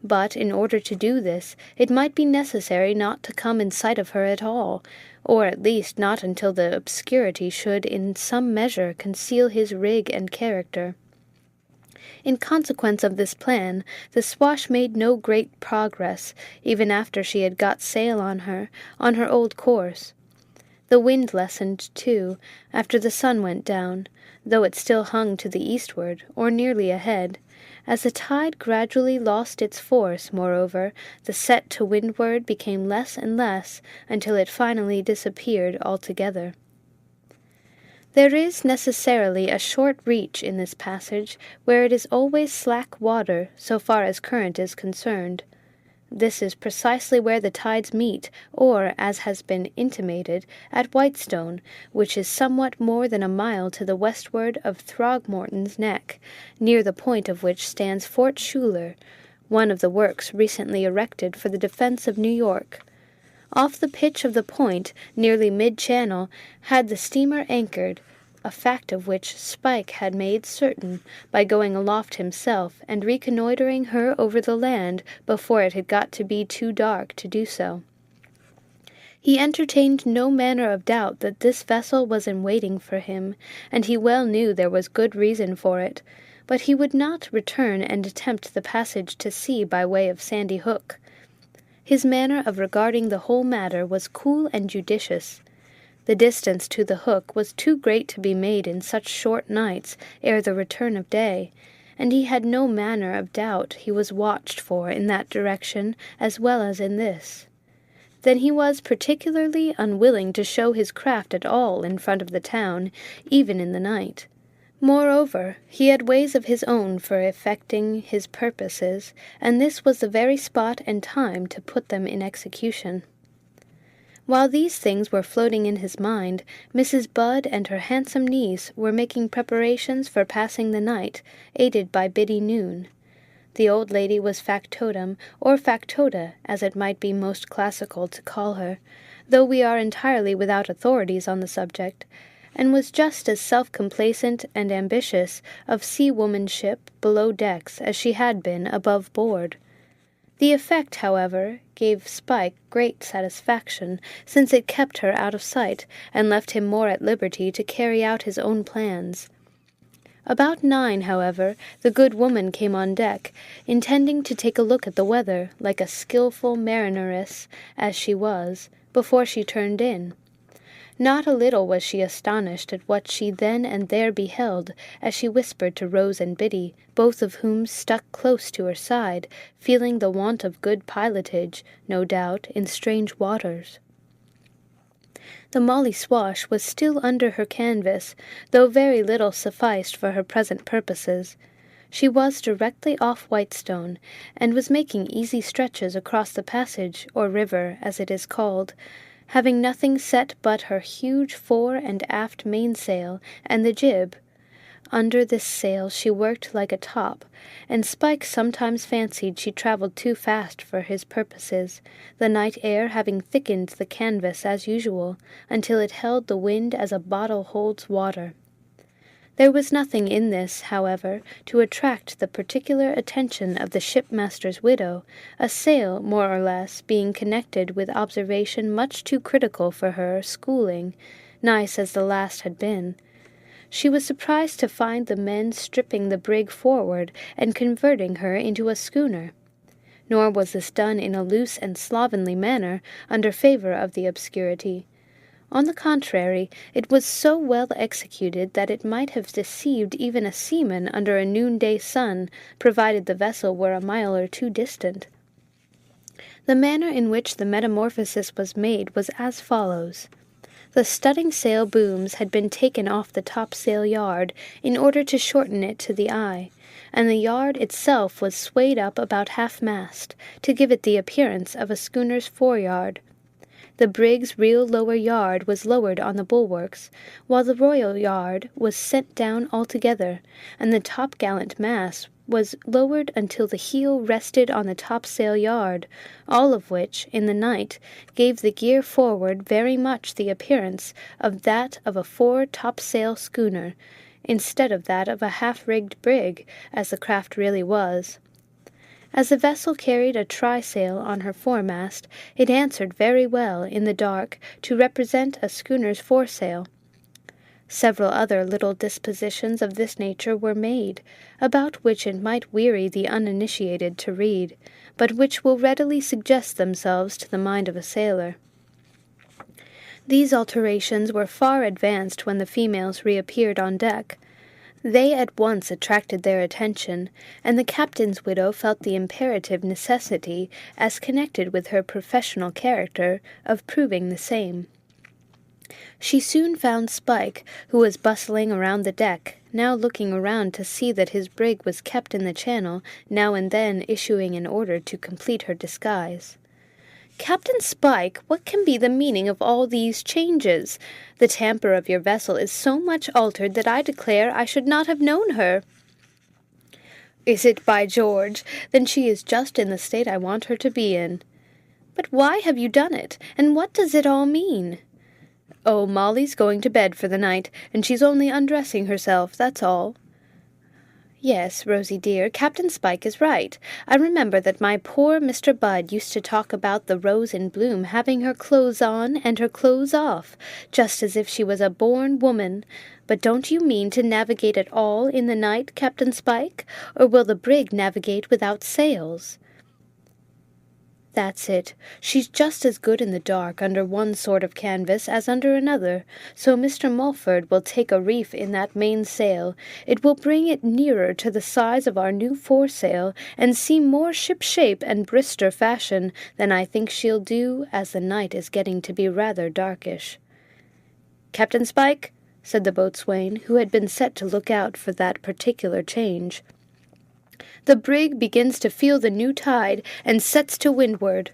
But in order to do this, it might be necessary not to come in sight of her at all, or at least not until the obscurity should in some measure conceal his rig and character. In consequence of this plan, the Swash made no great progress, even after she had got sail on her old course. The wind lessened, too, after the sun went down, though it still hung to the eastward, or nearly ahead. As the tide gradually lost its force, moreover, the set to windward became less and less, until it finally disappeared altogether. There is necessarily a short reach in this passage, where it is always slack water, so far as current is concerned. This is precisely where the tides meet, or, as has been intimated, at Whitestone, which is somewhat more than a mile to the westward of Throgmorton's Neck, near the point of which stands Fort Schuyler, one of the works recently erected for the defense of New York. Off the pitch of the point, nearly mid-channel, had the steamer anchored, a fact of which Spike had made certain by going aloft himself and reconnoitering her over the land before it had got to be too dark to do so. He entertained no manner of doubt that this vessel was in waiting for him, and he well knew there was good reason for it, but he would not return and attempt the passage to sea by way of Sandy Hook. His manner of regarding the whole matter was cool and judicious. The distance to the Hook was too great to be made in such short nights ere the return of day, and he had no manner of doubt he was watched for in that direction as well as in this. Then he was particularly unwilling to show his craft at all in front of the town, even in the night. Moreover, he had ways of his own for effecting his purposes, and this was the very spot and time to put them in execution. While these things were floating in his mind, Mrs. Budd and her handsome niece were making preparations for passing the night, aided by Biddy Noon. The old lady was factotum, or factota, as it might be most classical to call her, though we are entirely without authorities on the subject, and was just as self-complacent and ambitious of sea-womanship below decks as she had been above board. The effect, however, gave Spike great satisfaction, since it kept her out of sight, and left him more at liberty to carry out his own plans. About 9, however, the good woman came on deck, intending to take a look at the weather, like a skilful marineress as she was, before she turned in. Not a little was she astonished at what she then and there beheld, as she whispered to Rose and Biddy, both of whom stuck close to her side, feeling the want of good pilotage, no doubt, in strange waters. The Molly Swash was still under her canvas, though very little sufficed for her present purposes. She was directly off Whitestone, and was making easy stretches across the passage, or river, as it is called, having nothing set but her huge fore and aft mainsail and the jib. Under this sail she worked like a top, and Spike sometimes fancied she travelled too fast for his purposes, the night air having thickened the canvas as usual, until it held the wind as a bottle holds water. There was nothing in this, however, to attract the particular attention of the shipmaster's widow, a sail, more or less, being connected with observation much too critical for her schooling, nice as the last had been. She was surprised to find the men stripping the brig forward and converting her into a schooner. Nor was this done in a loose and slovenly manner, under favour of the obscurity. On the contrary, it was so well executed that it might have deceived even a seaman under a noonday sun, provided the vessel were a mile or two distant. The manner in which the metamorphosis was made was as follows. The studding sail booms had been taken off the topsail yard in order to shorten it to the eye, and the yard itself was swayed up about half-mast, to give it the appearance of a schooner's foreyard. The brig's real lower yard was lowered on the bulwarks, while the royal yard was sent down altogether, and the topgallant mass was lowered until the heel rested on the topsail yard, all of which, in the night, gave the gear forward very much the appearance of that of a fore-topsail schooner, instead of that of a half-rigged brig, as the craft really was. As the vessel carried a trysail on her foremast, it answered very well, in the dark, to represent a schooner's foresail. Several other little dispositions of this nature were made, about which it might weary the uninitiated to read, but which will readily suggest themselves to the mind of a sailor. These alterations were far advanced when the females reappeared on deck. They at once attracted their attention, and the captain's widow felt the imperative necessity, as connected with her professional character, of proving the same. She soon found Spike, who was bustling around the deck, now looking around to see that his brig was kept in the channel, now and then issuing an order to complete her disguise. "Captain Spike, what can be the meaning of all these changes? The tamper of your vessel is so much altered that I declare I should not have known her." "Is it, by George? Then she is just in the state I want her to be in." "But why have you done it, and what does it all mean?" "Oh, Molly's going to bed for the night, and she's only undressing herself, that's all." "Yes, Rosie dear, Captain Spike is right. I remember that my poor Mr. Budd used to talk about the Rose in Bloom having her clothes on and her clothes off, just as if she was a born woman. But don't you mean to navigate at all in the night, Captain Spike, or will the brig navigate without sails?" "That's it. She's just as good in the dark under one sort of canvas as under another, so Mr. Mulford will take a reef in that mainsail. It will bring it nearer to the size of our new foresail, and seem more ship-shape and Brister fashion than I think she'll do, as the night is getting to be rather darkish." "Captain Spike," said the boatswain, who had been set to look out for that particular change. "The brig begins to feel the new tide, and sets to windward."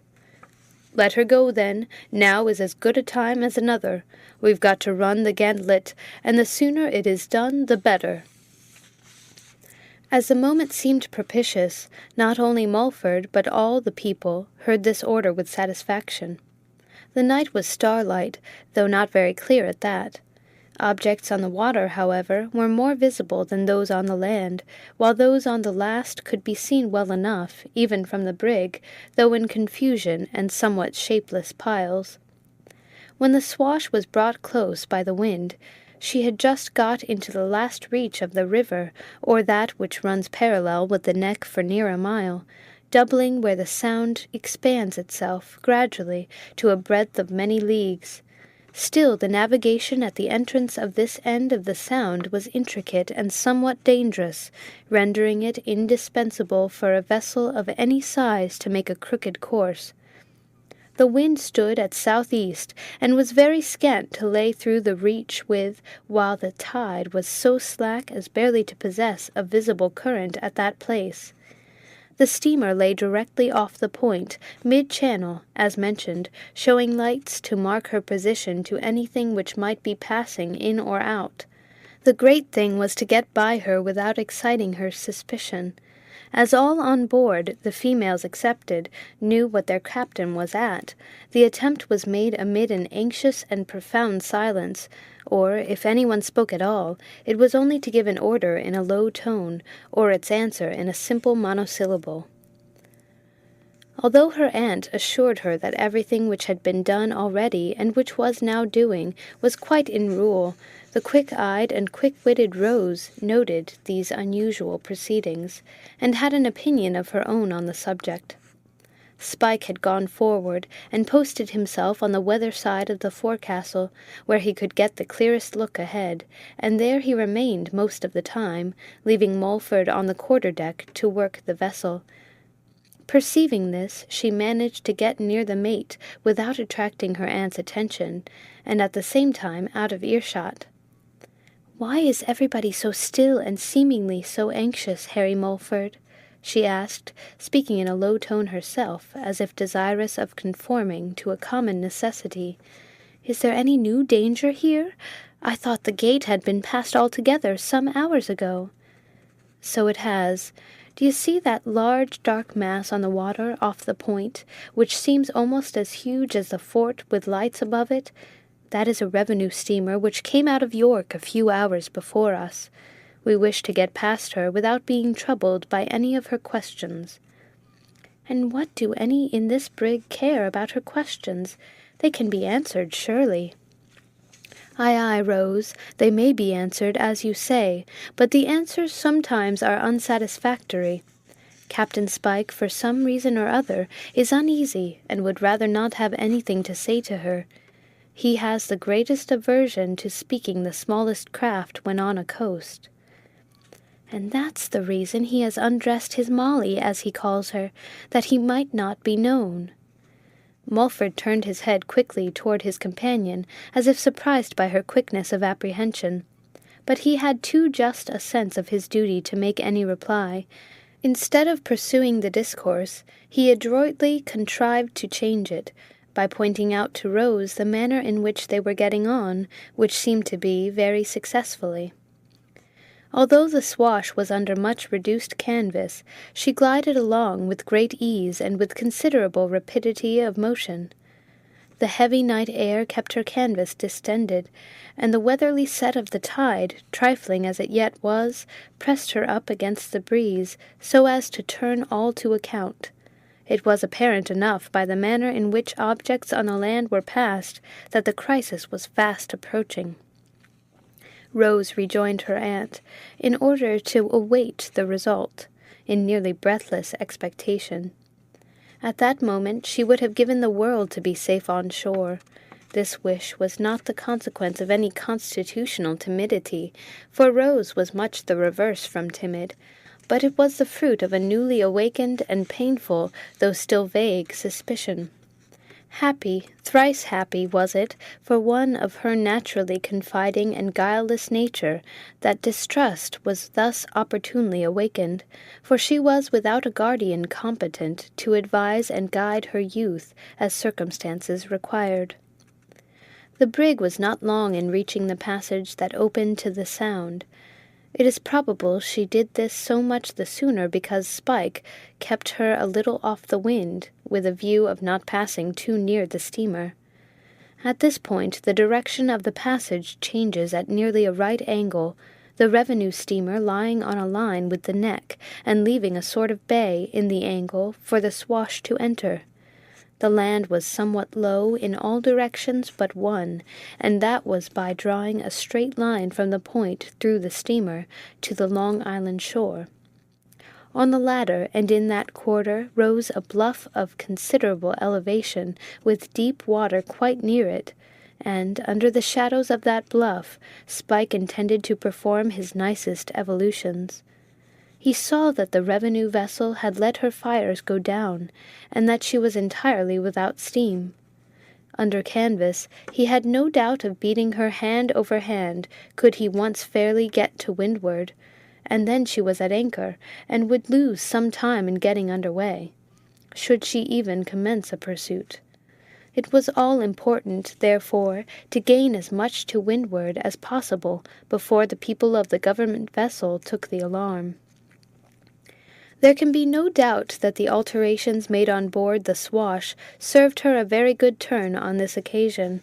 "Let her go, then. Now is as good a time as another. We've got to run the gantlet, and the sooner it is done, the better." As the moment seemed propitious, not only Mulford, but all the people, heard this order with satisfaction. The night was starlight, though not very clear at that. Objects on the water, however, were more visible than those on the land, while those on the last could be seen well enough, even from the brig, though in confusion and somewhat shapeless piles. When the Swash was brought close by the wind, she had just got into the last reach of the river, or that which runs parallel with the neck for near a mile, doubling where the Sound expands itself gradually to a breadth of many leagues. Still the navigation at the entrance of this end of the Sound was intricate and somewhat dangerous, rendering it indispensable for a vessel of any size to make a crooked course. The wind stood at southeast, and was very scant to lay through the reach with, while the tide was so slack as barely to possess a visible current at that place. The steamer lay directly off the point, mid-channel, as mentioned, showing lights to mark her position to anything which might be passing in or out. The great thing was to get by her without exciting her suspicion. As all on board, the females excepted, knew what their captain was at, the attempt was made amid an anxious and profound silence, or, if anyone spoke at all, it was only to give an order in a low tone, or its answer in a simple monosyllable. Although her aunt assured her that everything which had been done already, and which was now doing, was quite in rule, the quick-eyed and quick-witted Rose noted these unusual proceedings, and had an opinion of her own on the subject. Spike had gone forward, and posted himself on the weather side of the forecastle, where he could get the clearest look ahead, and there he remained most of the time, leaving Mulford on the quarter-deck to work the vessel. Perceiving this, she managed to get near the mate without attracting her aunt's attention, and at the same time out of earshot. "Why is everybody so still and seemingly so anxious, Harry Mulford?" she asked, speaking in a low tone herself, as if desirous of conforming to a common necessity. "Is there any new danger here? I thought the gate had been passed altogether some hours ago." "So it has. Do you see that large dark mass on the water off the point, which seems almost as huge as the fort with lights above it? That is a revenue steamer which came out of York a few hours before us. We wish to get past her without being troubled by any of her questions." "And what do any in this brig care about her questions? They can be answered, surely." "Aye, aye, Rose, they may be answered, as you say, but the answers sometimes are unsatisfactory. Captain Spike, for some reason or other, is uneasy, and would rather not have anything to say to her. He has the greatest aversion to speaking the smallest craft when on a coast." "And that's the reason he has undressed his Molly, as he calls her, that he might not be known." Mulford turned his head quickly toward his companion, as if surprised by her quickness of apprehension. But he had too just a sense of his duty to make any reply. Instead of pursuing the discourse, he adroitly contrived to change it, by pointing out to Rose the manner in which they were getting on, which seemed to be very successfully. Although the Swash was under much reduced canvas, she glided along with great ease and with considerable rapidity of motion. The heavy night air kept her canvas distended, and the weatherly set of the tide, trifling as it yet was, pressed her up against the breeze, so as to turn all to account. It was apparent enough by the manner in which objects on the land were passed that the crisis was fast approaching. Rose rejoined her aunt, in order to await the result, in nearly breathless expectation. At that moment she would have given the world to be safe on shore. This wish was not the consequence of any constitutional timidity, for Rose was much the reverse from timid, but it was the fruit of a newly awakened and painful, though still vague, suspicion. Happy, thrice happy was it for one of her naturally confiding and guileless nature that distrust was thus opportunely awakened, for she was without a guardian competent to advise and guide her youth as circumstances required. The brig was not long in reaching the passage that opened to the Sound. It is probable she did this so much the sooner because Spike kept her a little off the wind, with a view of not passing too near the steamer. At this point the direction of the passage changes at nearly a right angle, the revenue steamer lying on a line with the neck, and leaving a sort of bay in the angle for the Swash to enter. The land was somewhat low in all directions but one, and that was by drawing a straight line from the point through the steamer to the Long Island shore. On the latter and in that quarter rose a bluff of considerable elevation, with deep water quite near it, and, under the shadows of that bluff, Spike intended to perform his nicest evolutions. He saw that the revenue vessel had let her fires go down, and that she was entirely without steam. Under canvas, he had no doubt of beating her hand over hand could he once fairly get to windward, and then she was at anchor, and would lose some time in getting under way, should she even commence a pursuit. It was all important, therefore, to gain as much to windward as possible before the people of the government vessel took the alarm. There can be no doubt that the alterations made on board the Swash served her a very good turn on this occasion.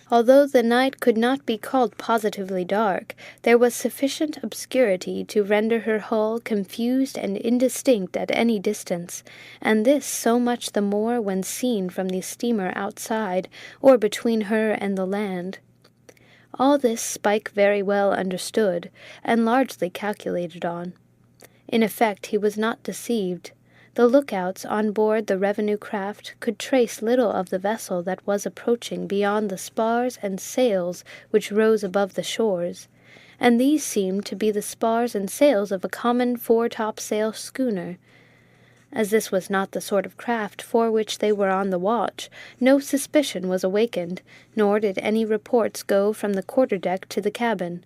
Although the night could not be called positively dark, there was sufficient obscurity to render her hull confused and indistinct at any distance, and this so much the more when seen from the steamer outside, or between her and the land. All this Spike very well understood, and largely calculated on. In effect, he was not deceived. The lookouts on board the revenue craft could trace little of the vessel that was approaching beyond the spars and sails which rose above the shores, and these seemed to be the spars and sails of a common fore-topsail schooner. As this was not the sort of craft for which they were on the watch, no suspicion was awakened, nor did any reports go from the quarter-deck to the cabin.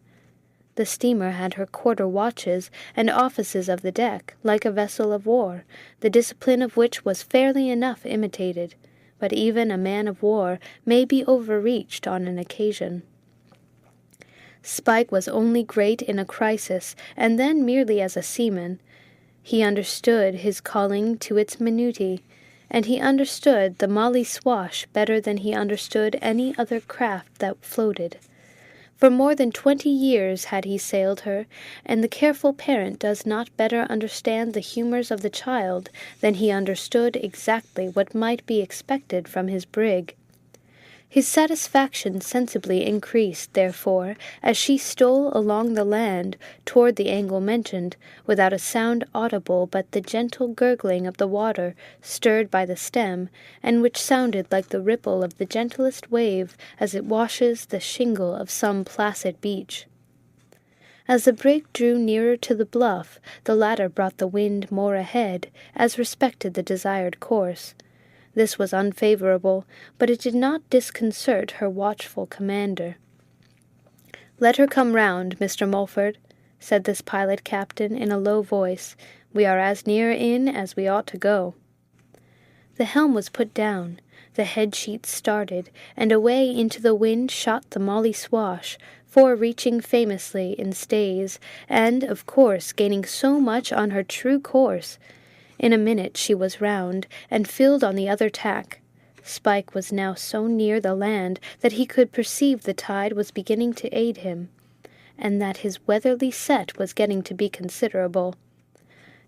The steamer had her quarter watches and offices of the deck, like a vessel of war, the discipline of which was fairly enough imitated, but even a man-of-war may be overreached on an occasion. Spike was only great in a crisis, and then merely as a seaman. He understood his calling to its minutiae, and he understood the Molly Swash better than he understood any other craft that floated. For more than 20 years had he sailed her, and the careful parent does not better understand the humours of the child than he understood exactly what might be expected from his brig. His satisfaction sensibly increased, therefore, as she stole along the land toward the angle mentioned, without a sound audible but the gentle gurgling of the water stirred by the stem, and which sounded like the ripple of the gentlest wave as it washes the shingle of some placid beach. As the brig drew nearer to the bluff, the latter brought the wind more ahead, as respected the desired course. This was unfavorable, but it did not disconcert her watchful commander. "Let her come round, Mr. Mulford," said this pilot captain in a low voice. "We are as near in as we ought to go." The helm was put down, the head-sheets started, and away into the wind shot the Molly Swash, fore-reaching famously in stays, and, of course, gaining so much on her true course. In a minute she was round, and filled on the other tack. Spike was now so near the land that he could perceive the tide was beginning to aid him, and that his weatherly set was getting to be considerable.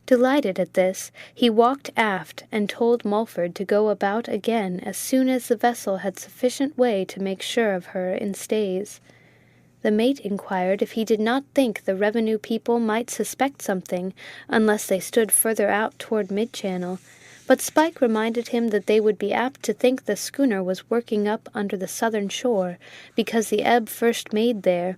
Delighted at this, he walked aft and told Mulford to go about again as soon as the vessel had sufficient way to make sure of her in stays. The mate inquired if he did not think the revenue people might suspect something unless they stood further out toward mid-channel, but Spike reminded him that they would be apt to think the schooner was working up under the southern shore, because the ebb first made there.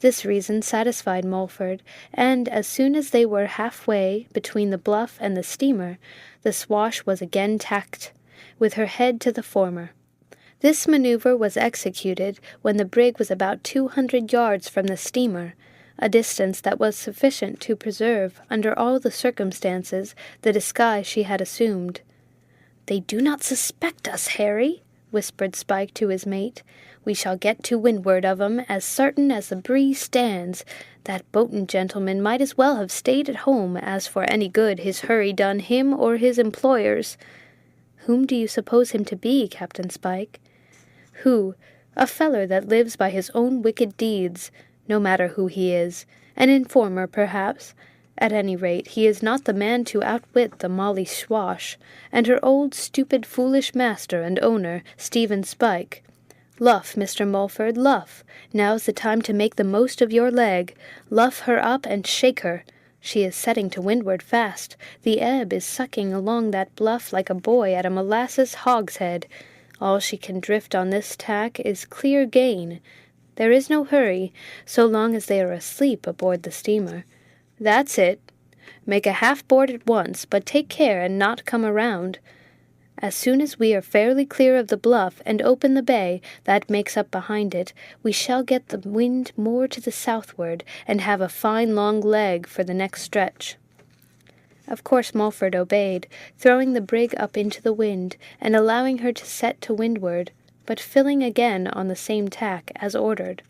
This reason satisfied Mulford, and as soon as they were half-way between the bluff and the steamer, the Swash was again tacked, with her head to the former. This maneuver was executed when the brig was about 200 yards from the steamer, a distance that was sufficient to preserve, under all the circumstances, the disguise she had assumed. "They do not suspect us, Harry," whispered Spike to his mate. "We shall get to windward of 'em as certain as the breeze stands. That boatin' gentleman might as well have stayed at home as for any good his hurry done him or his employers." "Whom do you suppose him to be, Captain Spike?" "Who? A feller that lives by his own wicked deeds, no matter who he is. An informer, perhaps. At any rate, he is not the man to outwit the Molly Swash, and her old stupid foolish master and owner, Stephen Spike. Luff, Mr. Mulford, luff. Now's the time to make the most of your leg. Luff her up and shake her. She is setting to windward fast. The ebb is sucking along that bluff like a boy at a molasses hogshead. All she can drift on this tack is clear gain. There is no hurry, so long as they are asleep aboard the steamer. That's it. Make a half-board at once, but take care and not come around. As soon as we are fairly clear of the bluff and open the bay that makes up behind it, we shall get the wind more to the southward and have a fine long leg for the next stretch." Of course Mulford obeyed, throwing the brig up into the wind and allowing her to set to windward, but filling again on the same tack as ordered.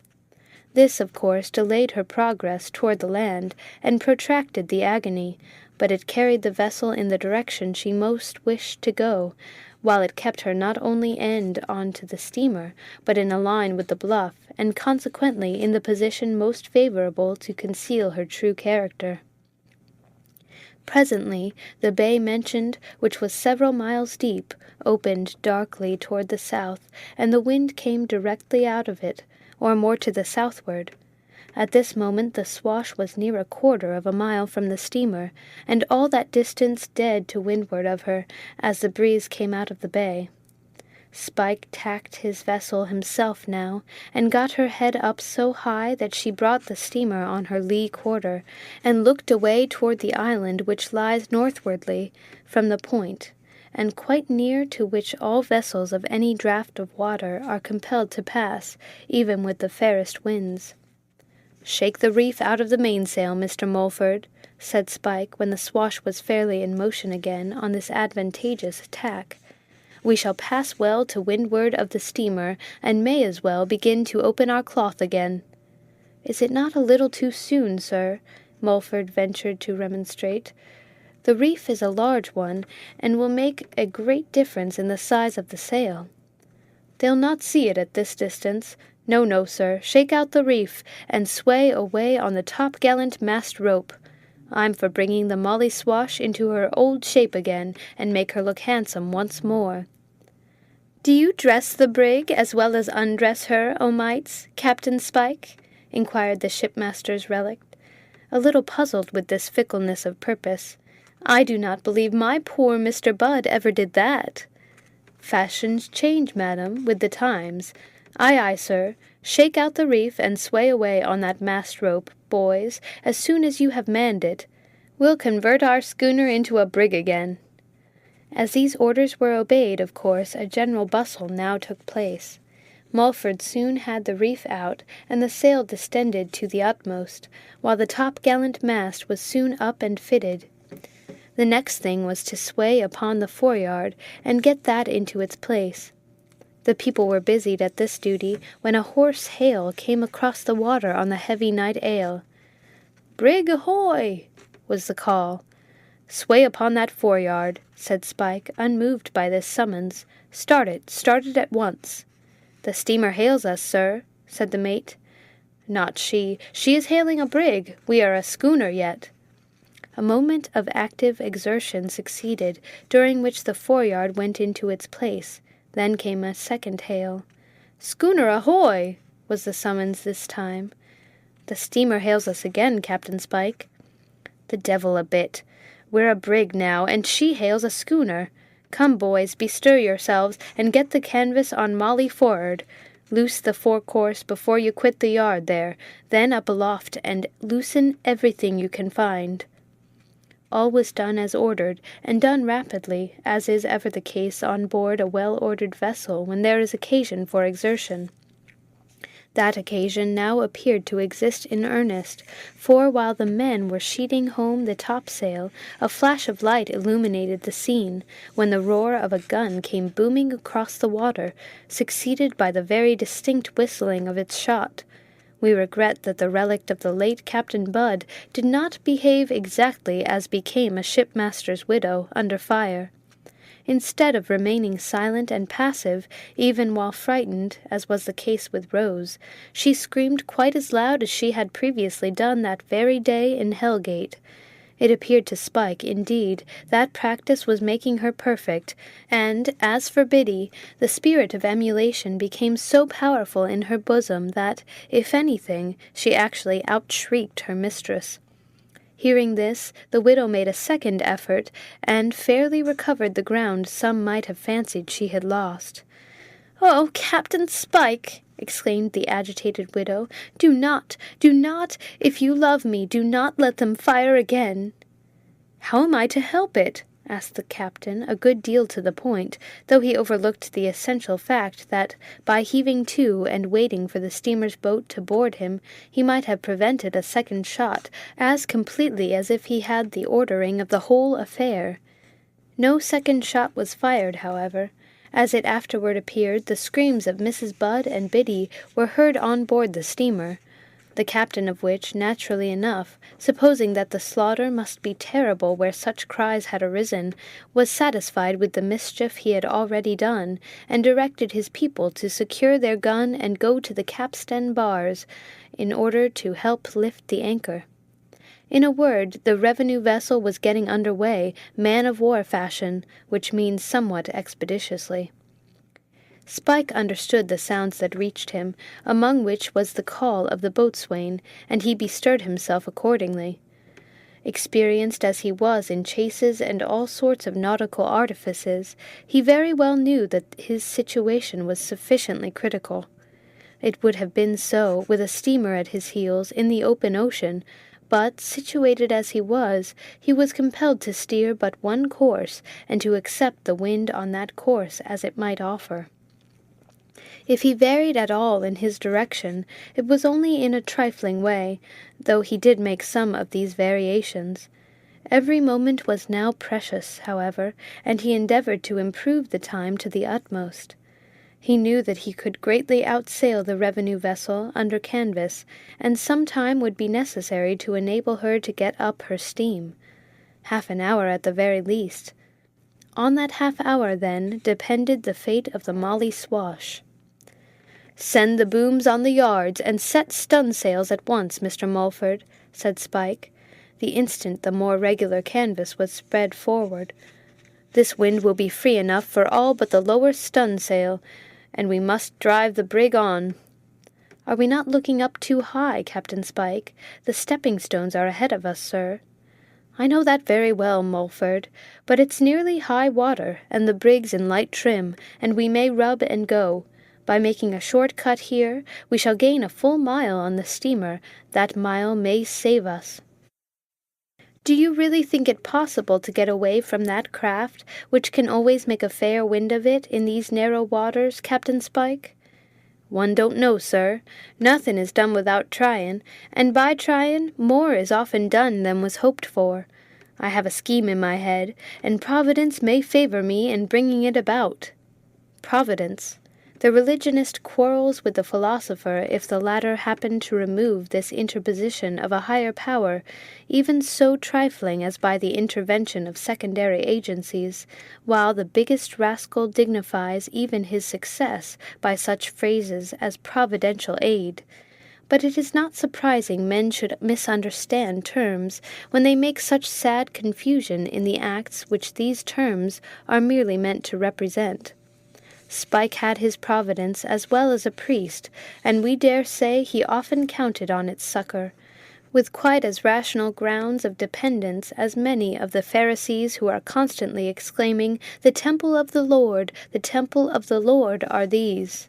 This, of course, delayed her progress toward the land and protracted the agony, but it carried the vessel in the direction she most wished to go, while it kept her not only end on to the steamer, but in a line with the bluff, and consequently in the position most favorable to conceal her true character. Presently the bay mentioned, which was several miles deep, opened darkly toward the south, and the wind came directly out of it, or more to the southward. At this moment the Swash was near a quarter of a mile from the steamer, and all that distance dead to windward of her, as the breeze came out of the bay. Spike tacked his vessel himself now, and got her head up so high that she brought the steamer on her lee quarter, and looked away toward the island which lies northwardly from the point, and quite near to which all vessels of any draught of water are compelled to pass, even with the fairest winds. "Shake the reef out of the mainsail, Mr. Mulford," said Spike, when the Swash was fairly in motion again on this advantageous tack. "We shall pass well to windward of the steamer, and may as well begin to open our cloth again." "Is it not a little too soon, sir?" Mulford ventured to remonstrate. "The reef is a large one, and will make a great difference in the size of the sail." "They'll not see it at this distance. No, no, sir, shake out the reef, and sway away on the top-gallant mast rope. I'm for bringing the Molly Swash into her old shape again, and make her look handsome once more." "Do you dress the brig as well as undress her, O mites, Captain Spike?" inquired the shipmaster's relict, a little puzzled with this fickleness of purpose. "I do not believe my poor Mr. Budd ever did that." "Fashions change, madam, with the times. Aye, aye, sir. Shake out the reef and sway away on that mast rope, boys, as soon as you have manned it. We'll convert our schooner into a brig again." As these orders were obeyed, of course, a general bustle now took place. Mulford soon had the reef out, and the sail distended to the utmost, while the top-gallant mast was soon up and fitted. The next thing was to sway upon the foreyard, and get that into its place. The people were busied at this duty, when a hoarse hail came across the water on the heavy night air. "Brig ahoy!" was the call. "Sway upon that foreyard," said Spike, unmoved by this summons. Start it at once." "The steamer hails us, sir," said the mate. "Not she. She is hailing a brig. We are a schooner yet." A moment of active exertion succeeded, during which the foreyard went into its place. Then came a second hail. "Schooner ahoy!" was the summons this time. "The steamer hails us again, Captain Spike." "The devil a bit. We're a brig now, and she hails a schooner. Come, boys, bestir yourselves, and get the canvas on Molly for'ard. Loose the forecourse before you quit the yard there, then up aloft, and loosen everything you can find." All was done as ordered, and done rapidly, as is ever the case on board a well-ordered vessel when there is occasion for exertion. That occasion now appeared to exist in earnest, for while the men were sheeting home the topsail, a flash of light illuminated the scene, when the roar of a gun came booming across the water, succeeded by the very distinct whistling of its shot. We regret that the relict of the late Captain Budd did not behave exactly as became a shipmaster's widow under fire. Instead of remaining silent and passive, even while frightened, as was the case with Rose, she screamed quite as loud as she had previously done that very day in Hellgate. It appeared to Spike, indeed, that practice was making her perfect, and, as for Biddy, the spirit of emulation became so powerful in her bosom that, if anything, she actually outshrieked her mistress. Hearing this, the widow made a second effort, and fairly recovered the ground some might have fancied she had lost. "Oh, Captain Spike!" exclaimed the agitated widow, do not, if you love me, do not let them fire again." "How am I to help it?" asked the captain, a good deal to the point, though he overlooked the essential fact that, by heaving to and waiting for the steamer's boat to board him, he might have prevented a second shot as completely as if he had the ordering of the whole affair. No second shot was fired, however. As it afterward appeared, the screams of Mrs. Budd and Biddy were heard on board the steamer, the captain of which, naturally enough, supposing that the slaughter must be terrible where such cries had arisen, was satisfied with the mischief he had already done, and directed his people to secure their gun and go to the capstan bars, in order to help lift the anchor. In a word, the revenue vessel was getting under way, man-of-war fashion, which means somewhat expeditiously. Spike understood the sounds that reached him, among which was the call of the boatswain, and he bestirred himself accordingly. Experienced as he was in chases and all sorts of nautical artifices, he very well knew that his situation was sufficiently critical. It would have been so, with a steamer at his heels, in the open ocean, but, situated as he was compelled to steer but one course, and to accept the wind on that course as it might offer. If he varied at all in his direction, it was only in a trifling way, though he did make some of these variations. Every moment was now precious, however, and he endeavored to improve the time to the utmost. He knew that he could greatly outsail the revenue vessel under canvas, and some time would be necessary to enable her to get up her steam. Half an hour at the very least. On that half hour, then, depended the fate of the Molly Swash. "Send the booms on the yards, and set stun-sails at once, Mr. Mulford," said Spike, the instant the more regular canvas was spread forward. "This wind will be free enough for all but the lower stun-sail, and we must drive the brig on." "Are we not looking up too high, Captain Spike? The stepping-stones are ahead of us, sir." "I know that very well, Mulford, but it's nearly high water, and the brig's in light trim, and we may rub and go. By making a short cut here, we shall gain a full mile on the steamer. That mile may save us." "Do you really think it possible to get away from that craft, which can always make a fair wind of it in these narrow waters, Captain Spike?" "One don't know, sir. Nothin' is done without tryin', and by tryin' more is often done than was hoped for. I have a scheme in my head, and Providence may favor me in bringing it about." Providence. The religionist quarrels with the philosopher if the latter happen to remove this interposition of a higher power, even so trifling as by the intervention of secondary agencies, while the biggest rascal dignifies even his success by such phrases as providential aid. But it is not surprising men should misunderstand terms when they make such sad confusion in the acts which these terms are merely meant to represent. Spike had his providence as well as a priest, and we dare say he often counted on its succor, with quite as rational grounds of dependence as many of the Pharisees who are constantly exclaiming, "The temple of the Lord, the temple of the Lord are these."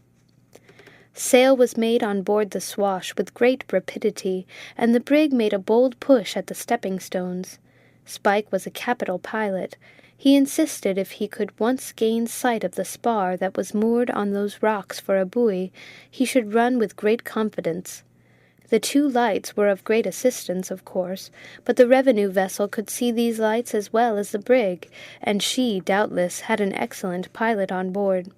Sail was made on board the Swash with great rapidity, and the brig made a bold push at the stepping-stones. Spike was a capital pilot. He insisted if he could once gain sight of the spar that was moored on those rocks for a buoy, he should run with great confidence. The two lights were of great assistance, of course, but the revenue vessel could see these lights as well as the brig, and she, doubtless, had an excellent pilot on board.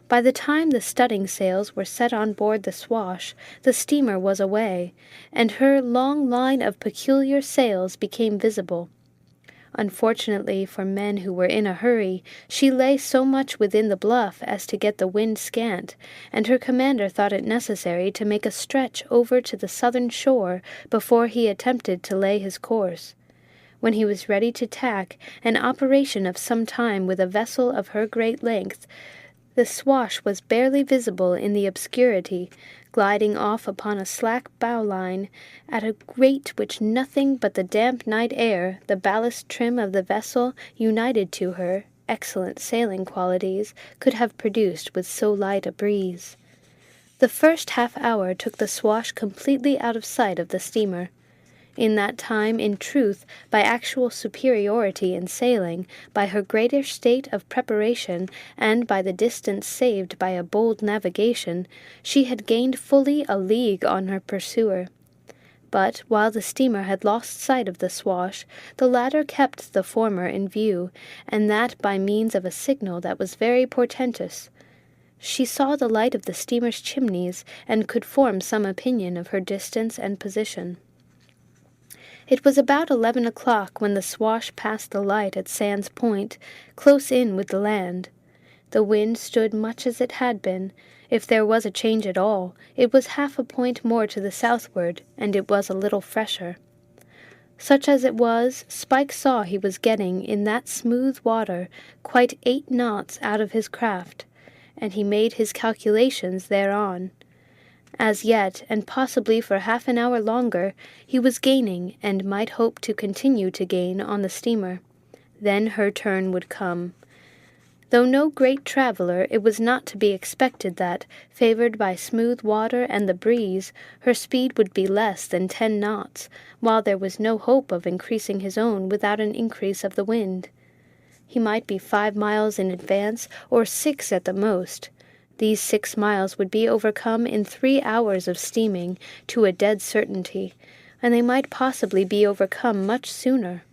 By the time the studding sails were set on board the Swash, the steamer was away, and her long line of peculiar sails became visible. Unfortunately for men who were in a hurry, she lay so much within the bluff as to get the wind scant, and her commander thought it necessary to make a stretch over to the southern shore before he attempted to lay his course. When he was ready to tack, an operation of some time with a vessel of her great length, the Swash was barely visible in the obscurity, gliding off upon a slack bowline at a rate which nothing but the damp night air, the ballast trim of the vessel, united to her excellent sailing qualities, could have produced with so light a breeze. The first half-hour took the Swash completely out of sight of the steamer. In that time, in truth, by actual superiority in sailing, by her greater state of preparation, and by the distance saved by a bold navigation, she had gained fully a league on her pursuer. But, while the steamer had lost sight of the Swash, the latter kept the former in view, and that by means of a signal that was very portentous. She saw the light of the steamer's chimneys, and could form some opinion of her distance and position. It was about 11 o'clock when the Swash passed the light at Sands Point, close in with the land. The wind stood much as it had been. If there was a change at all, it was half a point more to the southward, and it was a little fresher. Such as it was, Spike saw he was getting, in that smooth water, quite 8 knots out of his craft, and he made his calculations thereon. As yet, and possibly for half an hour longer, he was gaining, and might hope to continue to gain on the steamer. Then her turn would come. Though no great traveller, it was not to be expected that, favoured by smooth water and the breeze, her speed would be less than 10 knots, while there was no hope of increasing his own without an increase of the wind. He might be 5 miles in advance, or 6 at the most. These 6 miles would be overcome in 3 hours of steaming, to a dead certainty, and they might possibly be overcome much sooner.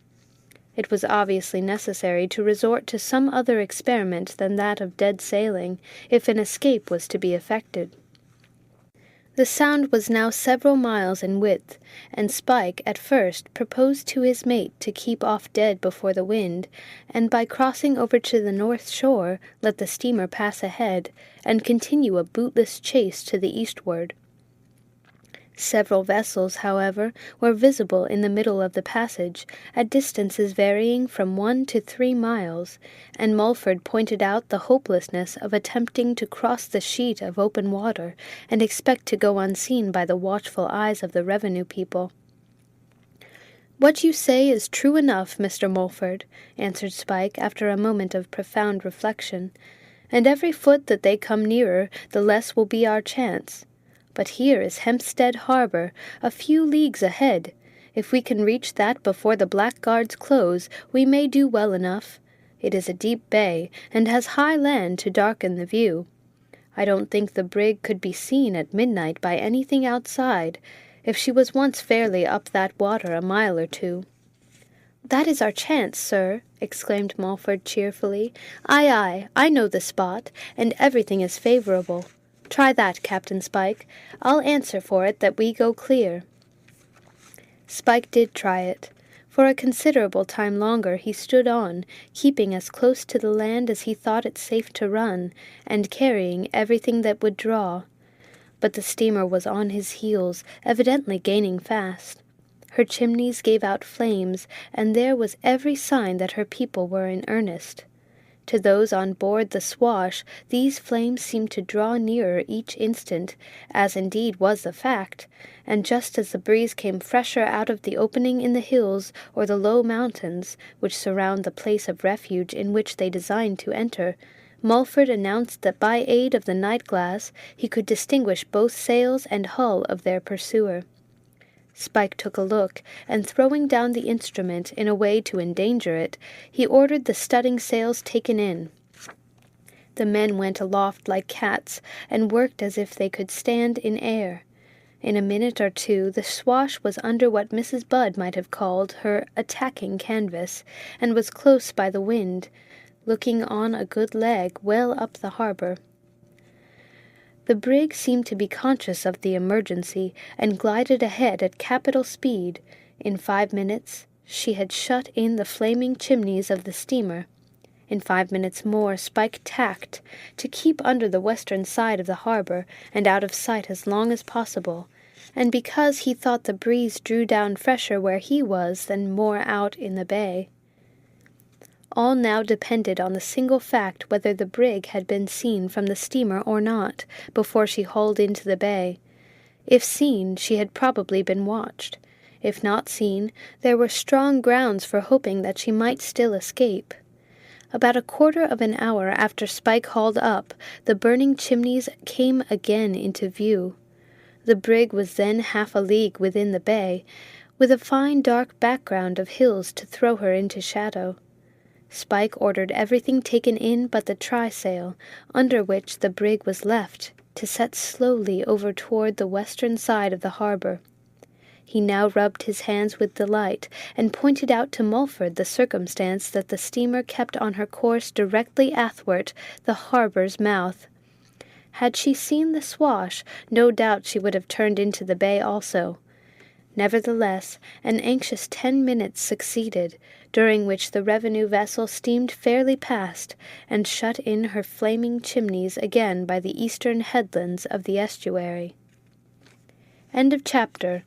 It was obviously necessary to resort to some other experiment than that of dead sailing, if an escape was to be effected. The Sound was now several miles in width, and Spike at first proposed to his mate to keep off dead before the wind, and by crossing over to the north shore let the steamer pass ahead, and continue a bootless chase to the eastward. Several vessels, however, were visible in the middle of the passage, at distances varying from 1 to 3 miles, and Mulford pointed out the hopelessness of attempting to cross the sheet of open water, and expect to go unseen by the watchful eyes of the revenue people. "What you say is true enough, Mr. Mulford," answered Spike after a moment of profound reflection, "and every foot that they come nearer, the less will be our chance. But here is Hempstead Harbor, a few leagues ahead. If we can reach that before the blackguards close, we may do well enough. It is a deep bay, and has high land to darken the view. I don't think the brig could be seen at midnight by anything outside, if she was once fairly up that water a mile or two." "That is our chance, sir," exclaimed Mulford cheerfully. "Aye, I know the spot, and everything is favourable. Try that, Captain Spike. I'll answer for it that we go clear." Spike did try it. For a considerable time longer he stood on, keeping as close to the land as he thought it safe to run, and carrying everything that would draw. But the steamer was on his heels, evidently gaining fast. Her chimneys gave out flames, and there was every sign that her people were in earnest. To those on board the Swash, these flames seemed to draw nearer each instant, as indeed was the fact, and just as the breeze came fresher out of the opening in the hills or the low mountains, which surround the place of refuge in which they designed to enter, Mulford announced that by aid of the night-glass he could distinguish both sails and hull of their pursuer. Spike took a look, and throwing down the instrument in a way to endanger it, he ordered the studding sails taken in. The men went aloft like cats, and worked as if they could stand in air. In a minute or two the Swash was under what Mrs. Budd might have called her attacking canvas, and was close by the wind, looking on a good leg well up the harbour. The brig seemed to be conscious of the emergency, and glided ahead at capital speed. In 5 minutes she had shut in the flaming chimneys of the steamer. In 5 minutes more Spike tacked, to keep under the western side of the harbour, and out of sight as long as possible, and because he thought the breeze drew down fresher where he was than more out in the bay. All now depended on the single fact whether the brig had been seen from the steamer or not, before she hauled into the bay. If seen, she had probably been watched. If not seen, there were strong grounds for hoping that she might still escape. About a quarter of an hour after Spike hauled up, the burning chimneys came again into view. The brig was then half a league within the bay, with a fine dark background of hills to throw her into shadow. Spike ordered everything taken in but the trysail, under which the brig was left, to set slowly over toward the western side of the harbour. He now rubbed his hands with delight, and pointed out to Mulford the circumstance that the steamer kept on her course directly athwart the harbour's mouth. Had she seen the Swash, no doubt she would have turned into the bay also. Nevertheless, an anxious 10 minutes succeeded, during which the revenue vessel steamed fairly past, and shut in her flaming chimneys again by the eastern headlands of the estuary. End of chapter.